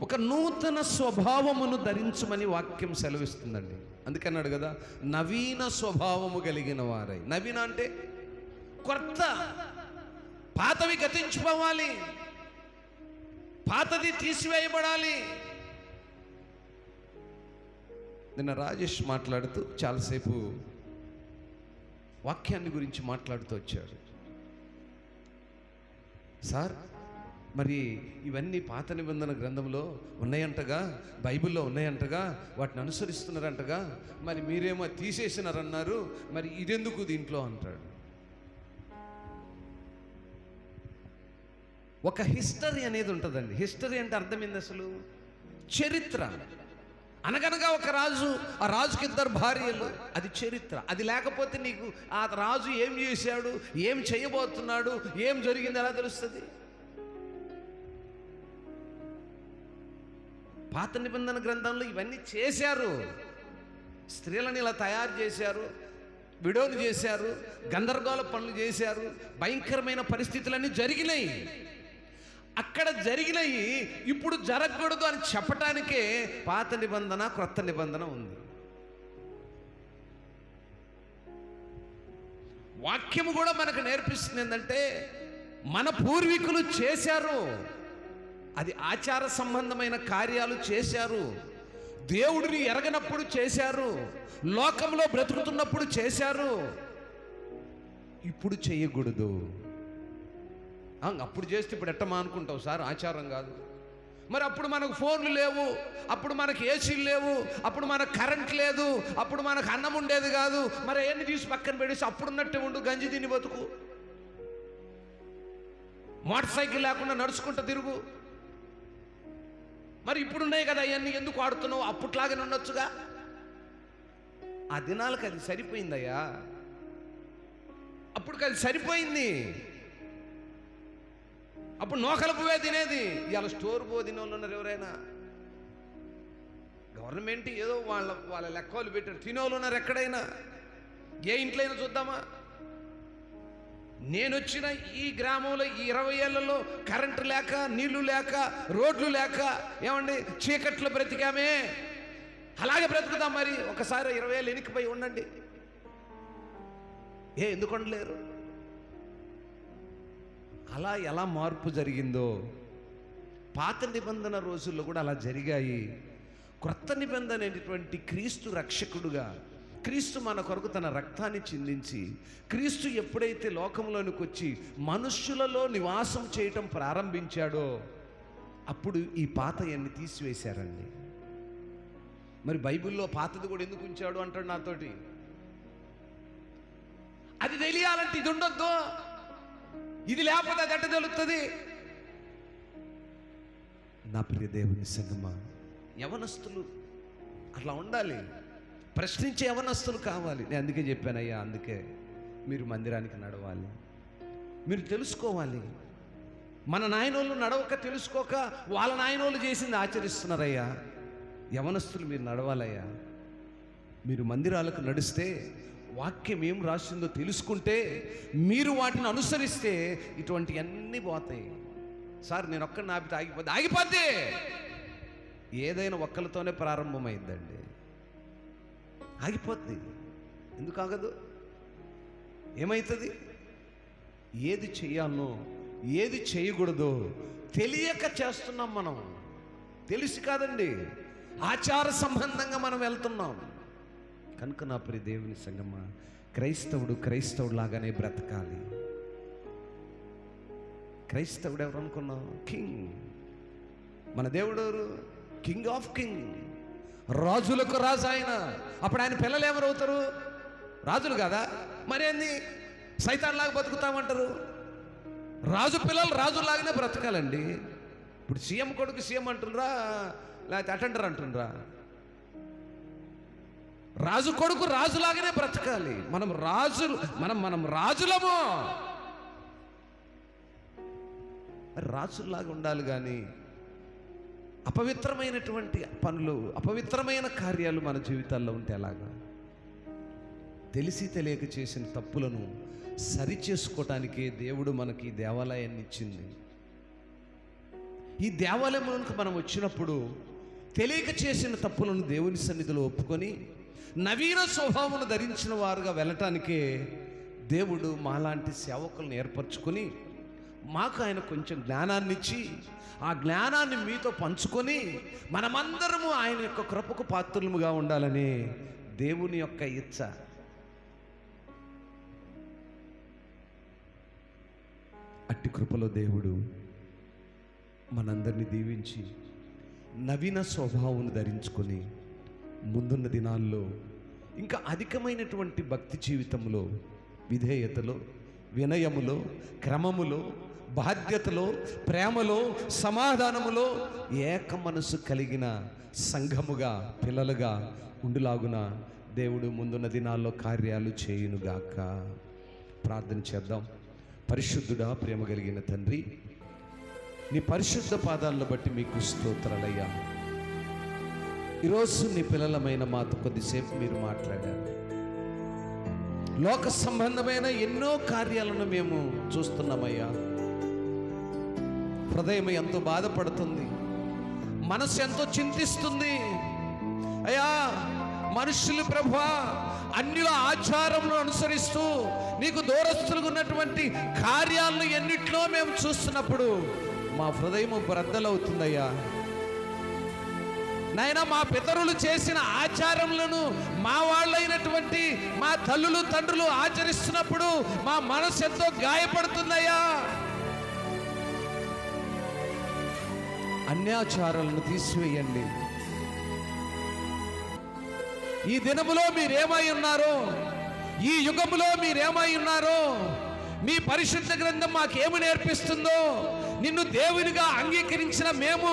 ఒక నూతన స్వభావమును ధరించమని వాక్యం సెలవిస్తుందండి. అందుకన్నాడు కదా, నవీన స్వభావము కలిగిన వారై. నవీన అంటే కొత్త, పాతవి గతించిపోవాలి, పాతది తీసివేయబడాలి. నిన్న రాజేష్ మాట్లాడుతూ చాలాసేపు వాక్యాన్ని గురించి మాట్లాడుతూ వచ్చాడు. సార్, మరి ఇవన్నీ పాత నిబంధన గ్రంథంలో ఉన్నాయంటగా, బైబిల్లో ఉన్నాయంటగా, వాటిని అనుసరిస్తున్నారంటగా, మరి మీరేమో తీసేసినారన్నారు, మరి ఇదెందుకు దీంట్లో అంటాడు. ఒక హిస్టరీ అనేది ఉంటుందండి. హిస్టరీ అంటే అర్థమైంది అసలు చరిత్ర. అనగనగా ఒక రాజు, ఆ రాజుకి 2 భార్యలు, అది చరిత్ర. అది లేకపోతే నీకు ఆ రాజు ఏం చేశాడు, ఏం చేయబోతున్నాడు, ఏం జరిగింది ఎలా తెలుస్తుంది? పాత నిబంధన గ్రంథంలో ఇవన్నీ చేశారు. స్త్రీలను ఇలా తయారు చేశారు, విడోలు చేశారు, గందరగోళ పనులు చేశారు, భయంకరమైన పరిస్థితులన్నీ జరిగినాయి. అక్కడ జరిగినాయి ఇప్పుడు జరగకూడదు అని చెప్పటానికే పాత నిబంధన, క్రొత్త నిబంధన ఉంది. వాక్యము కూడా మనకు నేర్పిస్తుంది ఏంటంటే, మన పూర్వీకులు చేశారు, అది ఆచార సంబంధమైన కార్యాలు చేశారు, దేవుడిని ఎరగనప్పుడు చేశారు, లోకంలో బ్రతుకుతున్నప్పుడు చేశారు, ఇప్పుడు చేయకూడదు. అప్పుడు చేస్తే ఇప్పుడు ఎట్ట మానుకుంటావు సార్, ఆచారం కాదు. మరి అప్పుడు మనకు ఫోన్లు లేవు, అప్పుడు మనకు ఏసీలు లేవు, అప్పుడు మనకు కరెంట్ లేదు, అప్పుడు మనకు అన్నం ఉండేది కాదు, మరి అవన్నీ తీసి పక్కన పెడేసి అప్పుడున్నట్టే ఉండు, గంజి తిని బతుకు, మోటార్ సైకిల్ లేకుండా నడుచుకుంటూ తిరుగు. మరి ఇప్పుడున్నాయి కదా అవన్నీ, ఎందుకు ఆడుతున్నావు? అప్పట్లాగానే ఉండొచ్చుగా. ఆ దినాలకు అది సరిపోయిందయ్యా, అప్పుడు అది సరిపోయింది. అప్పుడు నోకల పువ్వే తినేది, ఇవాళ స్టోర్ పో తినే వాళ్ళు ఉన్నారు. ఎవరైనా గవర్నమెంట్ ఏదో వాళ్ళ లెక్కలు పెట్టారు, తినేవాళ్ళు ఉన్నారు ఎక్కడైనా. ఏ ఇంట్లో అయినా చూద్దామా? నేను వచ్చిన ఈ గ్రామంలో ఈ 20 ఏళ్లలో కరెంటు లేక, నీళ్లు లేక, రోడ్లు లేక, ఏమండి చీకట్లో బ్రతికామే, అలాగే బ్రతుకుదాం. మరి ఒకసారి 20 ఏళ్ళు వెనక్కిపోయి ఉండండి. ఎందుకు ఉండలేరు? అలా ఎలా మార్పు జరిగిందో పాత నిబంధన రోజుల్లో కూడా అలా జరిగాయి. క్రొత్త నిబంధన అనేటువంటి క్రీస్తు రక్షకుడుగా, క్రీస్తు మన కొరకు తన రక్తాన్ని చిందించి, క్రీస్తు ఎప్పుడైతే లోకంలోనికి వచ్చి మనుష్యులలో నివాసం చేయటం ప్రారంభించాడో అప్పుడు ఈ పాతయన్ని తీసివేశారండి. మరి బైబిల్లో పాతది కూడా ఎందుకు ఉంచాడు అంటాడు నాతోటి. అది తెలియాలంటే ఇది ఉండొద్దు, ఇది లేకపోతే అది ఎట్ట తెలుస్తుంది? నా ప్రియ దేవుని సంగమా, యవనస్తులు అట్లా ఉండాలి, ప్రశ్నించే యవనస్తులు కావాలి. నేను అందుకే చెప్పానయ్యా, అందుకే మీరు మందిరానికి నడవాలి, మీరు తెలుసుకోవాలి. మన నాయనోళ్ళు నడవక తెలుసుకోక వాళ్ళ నాయనోళ్ళు చేసింది ఆచరిస్తున్నారయ్యా. యవనస్తులు మీరు నడవాలయ్యా. మీరు మందిరాలకు నడిస్తే వాక్యం ఏం రాసిందో తెలుసుకుంటే, మీరు వాటిని అనుసరిస్తే ఇటువంటివన్నీ పోతాయి. సార్ నేను ఒక్కడిని ఆపితే ఆగిపోద్ది. ఏదైనా ఒక్కరితోనే ప్రారంభమైందండి, ఆగిపోద్ది. ఎందుకు ఆగదు? ఏమవుతుంది? ఏది చెయ్యాలో ఏది చేయకూడదో తెలియక చేస్తున్నాం మనం. తెలిసి కాదండి, ఆచార సంబంధంగా మనం వెళ్తున్నాం. కనుక నా ప్రియ దేవుని సంగమా, క్రైస్తవుడు లాగానే బ్రతకాలి. క్రైస్తవుడు ఎవరు అనుకున్నావు? కింగ్. మన దేవుడు ఎవరు? కింగ్ ఆఫ్ కింగ్, రాజులకు రాజు ఆయన. అప్పుడు ఆయన పిల్లలు ఎవరు అవుతారు? రాజులు కదా. మరేంది సైతాన్లాగా బతుకుతామంటారు? రాజు పిల్లలు రాజులాగానే బ్రతకాలండి. ఇప్పుడు సీఎం కొడుకు సీఎం అంటుండ్రా, లేకపోతే అటెండర్ అంటుండ్రా? రాజు కొడుకు రాజులాగానే బ్రతకాలి. మనం రాజులము, రాజులాగా ఉండాలి. కానీ అపవిత్రమైనటువంటి పనులు, అపవిత్రమైన కార్యాలు మన జీవితాల్లో ఉంటే ఎలాగా? తెలిసి తెలియక చేసిన తప్పులను సరి చేసుకోవటానికే దేవుడు మనకి ఈ దేవాలయాన్ని ఇచ్చింది. ఈ దేవాలయంలోకి మనం వచ్చినప్పుడు తెలియక చేసిన తప్పులను దేవుని సన్నిధిలో ఒప్పుకొని నవీన స్వభావం ధరించిన వారుగా వెళ్ళటానికే దేవుడు మాలాంటి సేవకులను ఏర్పరచుకొని మాకు ఆయన కొంచెం జ్ఞానాన్ని ఇచ్చి ఆ జ్ఞానాన్ని మీతో పంచుకొని మనమందరము ఆయన యొక్క కృపకు పాత్రులముగా ఉండాలని దేవుని యొక్క ఇచ్చ. అట్టి కృపలో దేవుడు మనందరినీ దీవించి నవీన స్వభావం ధరించుకొని ముందున్న దినాల్లో ఇంకా అధికమైనటువంటి భక్తి జీవితంలో, విధేయతలో, వినయములో, క్రమములో, బాధ్యతలో, ప్రేమలో, సమాధానములో ఏక మనసు కలిగిన సంఘముగా, పిల్లలుగా ఉండులాగున దేవుడు ముందున్న దినాల్లో కార్యాలు చేయునుగాక. ప్రార్థన చేద్దాం. పరిశుద్ధుడా, ప్రేమ కలిగిన తండ్రి, నీ పరిశుద్ధ పాదాలను బట్టి మీకు స్తోత్రాలయ్యా. ఈరోజు నీ పిల్లలమైన మాతో కొద్దిసేపు మీరు మాట్లాడారు. లోక సంబంధమైన ఎన్నో కార్యాలను మేము చూస్తున్నామయ్యా. హృదయం ఎంతో బాధపడుతుంది, మనసు ఎంతో చింతిస్తుంది అయ్యా. మనుషులు ప్రభువా అన్యుల ఆచారములను అనుసరిస్తూ నీకు దూరస్తులుగా ఉన్నటువంటి కార్యాలను ఎన్నిట్లో మేము చూస్తున్నప్పుడు మా హృదయము బ్రద్దలవుతుందయ్యా. నాయనా, మా పితరులు చేసిన ఆచారములను మా వాళ్ళైనటువంటి మా తల్లులు తండ్రులు ఆచరిస్తున్నప్పుడు మా మనసు ఎంతో గాయపడుతుందయ్యా. అన్యాచారాలను తీసివేయండి. ఈ దినములో మీరేమై ఉన్నారో, ఈ యుగములో మీరేమై ఉన్నారో, మీ పరిశుద్ధ గ్రంథం మాకేమి నేర్పిస్తుందో, నిన్ను దేవునిగా అంగీకరించిన మేము,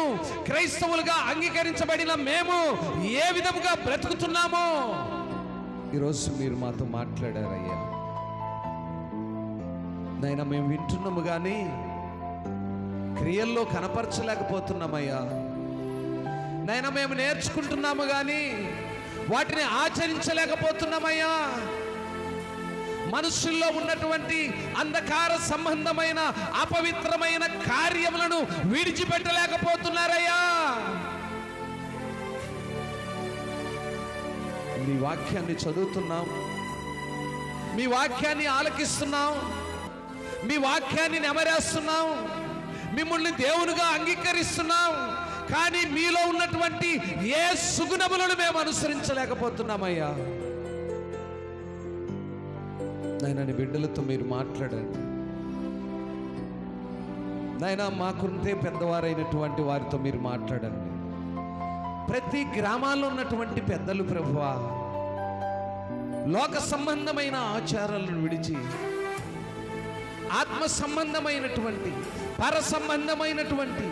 క్రైస్తవులుగా అంగీకరించబడిన మేము ఏ విధముగా బ్రతుకుతున్నామో ఈరోజు మీరు మాతో మాట్లాడారయ్యా. నాయనా, మేము వింటున్నాము కానీ క్రియల్లో కనపరచలేకపోతున్నామయ్యా. నాయనా, మేము నేర్చుకుంటున్నాము కానీ వాటిని ఆచరించలేకపోతున్నామయ్యా. మనుషుల్లో ఉన్నటువంటి అంధకార సంబంధమైన అపవిత్రమైన కార్యములను విడిచిపెట్టలేకపోతున్నారయ్యా. మీ వాక్యాన్ని చదువుతున్నాం, మీ వాక్యాన్ని ఆలకిస్తున్నాం, మీ వాక్యాన్ని నెమరేస్తున్నాం, మిమ్మల్ని దేవునిగా అంగీకరిస్తున్నాం. కానీ మీలో ఉన్నటువంటి ఏ సుగుణములను మేము అనుసరించలేకపోతున్నామయ్యా. నాయనా, నీ బిడ్డలతో మీరు మాట్లాడండి. నాయనా, మాకుంటే పెద్దవారైనటువంటి వారితో మీరు మాట్లాడండి. ప్రతి గ్రామాల్లో ఉన్నటువంటి పెద్దలు ప్రభువా లోక సంబంధమైన ఆచారాలను విడిచి ఆత్మ సంబంధమైనటువంటి, పర సంబంధమైనటువంటి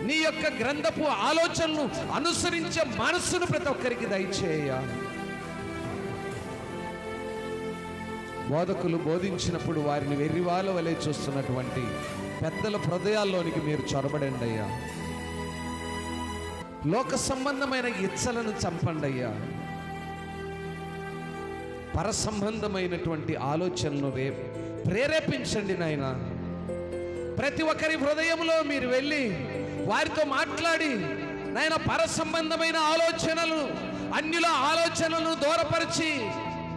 నీ యొక్క గ్రంథపు ఆలోచనలు అనుసరించే మనస్సును ప్రతి ఒక్కరికి దయచేయ. బోధకులు బోధించినప్పుడు వారిని వెర్రివాళ్ళ వలె చూస్తున్నటువంటి పెద్దల హృదయాల్లోనికి మీరు చొరబడండి అయ్యా. లోక సంబంధమైన ఇచ్చలను చంపండి అయ్యా. పర సంబంధమైనటువంటి ఆలోచనలు ప్రేరేపించండి నాయనా. ప్రతి ఒక్కరి హృదయంలో మీరు వెళ్ళి వారితో మాట్లాడి నాయనా, పర సంబంధమైన ఆలోచనలు, అన్యుల ఆలోచనలను దూరపరిచి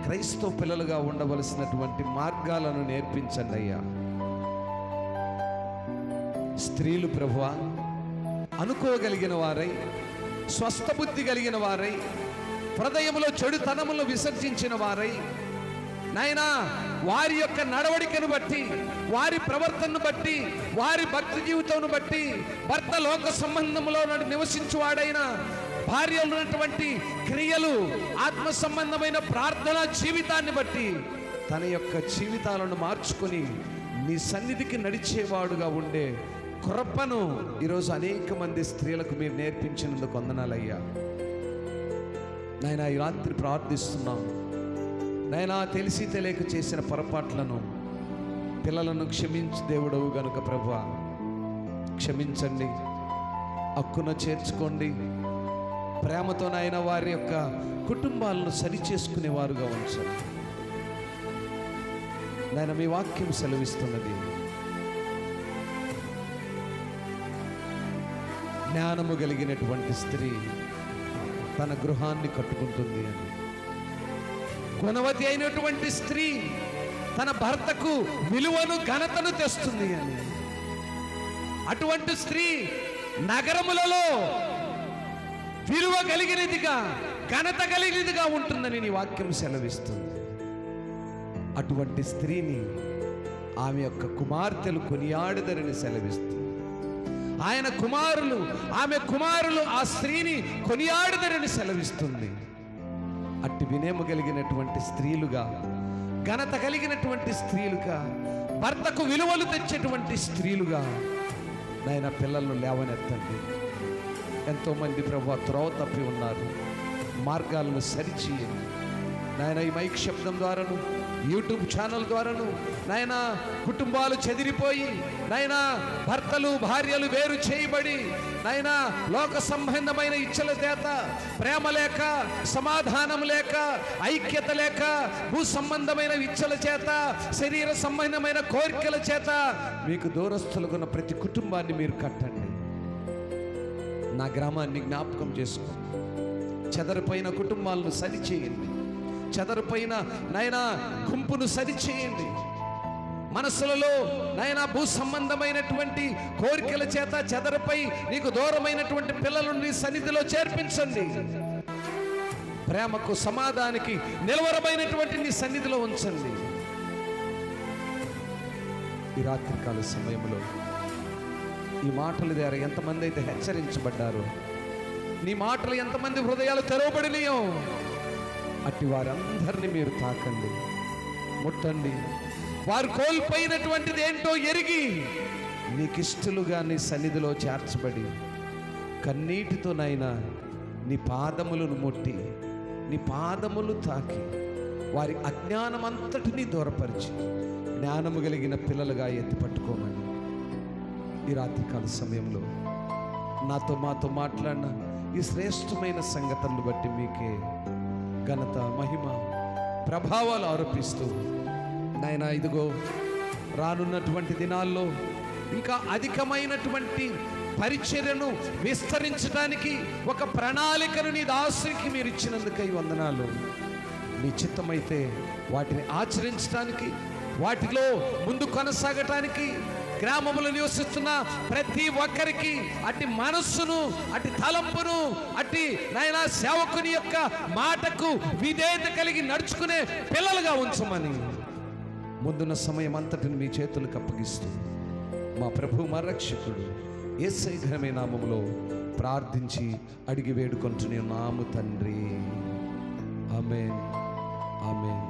క్రైస్తవ పిల్లలుగా ఉండవలసినటువంటి మార్గాలను నేర్పించండి అయ్యా. స్త్రీలు ప్రభువా అనుకోగలిగిన వారై, స్వస్థ బుద్ధి కలిగిన వారై, హృదయంలో చెడుతనములను విసర్జించిన వారై నాయనా, వారి యొక్క నడవడికను బట్టి, వారి ప్రవర్తనను బట్టి, వారి భక్తి జీవితం బట్టి, భర్త లోక సంబంధంలో నివసించువాడైన భార్యలు ఉన్నటువంటి క్రియలు, ఆత్మ సంబంధమైన ప్రార్థన జీవితాన్ని బట్టి తన యొక్క జీవితాలను మార్చుకొని నీ సన్నిధికి నడిచేవాడుగా ఉండే కృపను ఈరోజు అనేక మంది స్త్రీలకు మీరు నేర్పించినందుకు వందనాలయ్యా. నాయనా, ఈ రాత్రి ప్రార్థిస్తున్నాం నాయనా, తెలిసి తెలియక చేసిన పొరపాట్లను పిల్లలను క్షమించి దేవుడవు గనుక ప్రభువా క్షమించండి, హక్కున చేర్చుకోండి. ప్రేమతో నాయన వారి యొక్క కుటుంబాలను సరిచేసుకునేవారుగా ఉంచండి నాయన. మీ వాక్యం సెలవిస్తున్నది, జ్ఞానము కలిగినటువంటి స్త్రీ తన గృహాన్ని కట్టుకుంటుంది అని. గుణవతి అయినటువంటి స్త్రీ తన భర్తకు విలువను ఘనతను తెస్తుంది అని. అటువంటి స్త్రీ నగరములలో విలువ కలిగినదిగా ఘనత కలిగినదిగా ఉంటుందని నీ వాక్యం సెలవిస్తుంది. అటువంటి స్త్రీని ఆమె యొక్క కుమార్తెలు కొనియాడదరని సెలవిస్తుంది. ఆయన కుమారులు, ఆమె కుమారులు ఆ స్త్రీని కొనియాడదరని సెలవిస్తుంది. అట్టి వినేము కలిగినటువంటి స్త్రీలుగా, ఘనత కలిగినటువంటి స్త్రీలుగా, భర్తకు విలువలు తెచ్చేటువంటి స్త్రీలుగా నాయన పిల్లలను లేవనెత్తండి. ఎంతోమంది ప్రభువా త్రోవ తప్పి ఉన్నారు, మార్గాలను సరిచేయండి నాయన. ఈ మైక్ శబ్దం ద్వారాను, యూట్యూబ్ ఛానల్ ద్వారాను నాయన కుటుంబాలు చెదిరిపోయి నాయన భర్తలు భార్యలు వేరు చేయబడి నాయన లోక సంబంధమైన ఇచ్చల చేత, ప్రేమ లేక, సమాధానం లేక, ఐక్యత లేక, భూ సంబంధమైన ఇచ్చల చేత, శరీర సంబంధమైన కోరికల చేత మీకు దూరస్తులుగున్న ప్రతి కుటుంబాన్ని మీరు కట్టండి. నా గ్రామాన్ని జ్ఞాపకం చేసుకో, చెదరిపోయిన కుటుంబాలను సరిచేయండి, చెదరిపోయిన నాయనా గుంపును సరిచేయండి. మనసులలో నాయనా భూ సంబంధమైనటువంటి కోరికల చేత చెదరపై నీకు దూరమైనటువంటి పిల్లలను నీ సన్నిధిలో చేర్పించండి. ప్రేమకు, సమాధానానికి నిలవరమైనటువంటి నీ సన్నిధిలో ఉంచండి. ఈ రాత్రికాల సమయంలో ఈ మాటల ద్వారా ఎంతమంది అయితే హెచ్చరించబడ్డారో, నీ మాటలు ఎంతమంది హృదయాలు తెరవబడినాయో, అట్టి వారందరినీ మీరు తాకండి, ముట్టండి. వారు కోల్పోయినటువంటిది ఏంటో ఎరిగి నీకిష్టలుగా నీ సన్నిధిలో చేర్చబడి కన్నీటితో నాయనా నీ పాదములను ముట్టి, నీ పాదములు తాకి వారి అజ్ఞానమంతటినీ దూరపరిచి జ్ఞానము కలిగిన పిల్లలుగా ఎత్తి పట్టుకోమని ఈ రాత్రికాల సమయంలో నాతో మాతో మాట్లాడిన ఈ శ్రేష్టమైన సంగతులను బట్టి మీకే ఘనత, మహిమ, ప్రభావాలు ఆరోపిస్తూ నాయనా ఇదిగో రానున్నటువంటి దినాల్లో ఇంకా అధికమైనటువంటి పరిచర్యను విస్తరించడానికి ఒక ప్రణాళికను నీ దాసునికి మీరు ఇచ్చినందుకై వందనాలు. నీ చిత్తమైతే వాటిని ఆచరించడానికి, వాటిలో ముందు కొనసాగటానికి గ్రామములు నివసిస్తున్న ప్రతి ఒక్కరికి అట్టి మనస్సును, అట్టి తలంపును, అట్టి నాయనా సేవకుని యొక్క మాటకు విధేయత కలిగి నడుచుకునే పిల్లలుగా ఉంచమని ముందున్న సమయం అంతటిని మీ చేతులకు అప్పగిస్తూ మా ప్రభు, మా రక్షకుడు యేసయ్య ఘనమైన నామములో ప్రార్థించి అడిగి వేడుకొంటున్నాము తండ్రి. ఆమేన్, ఆమేన్.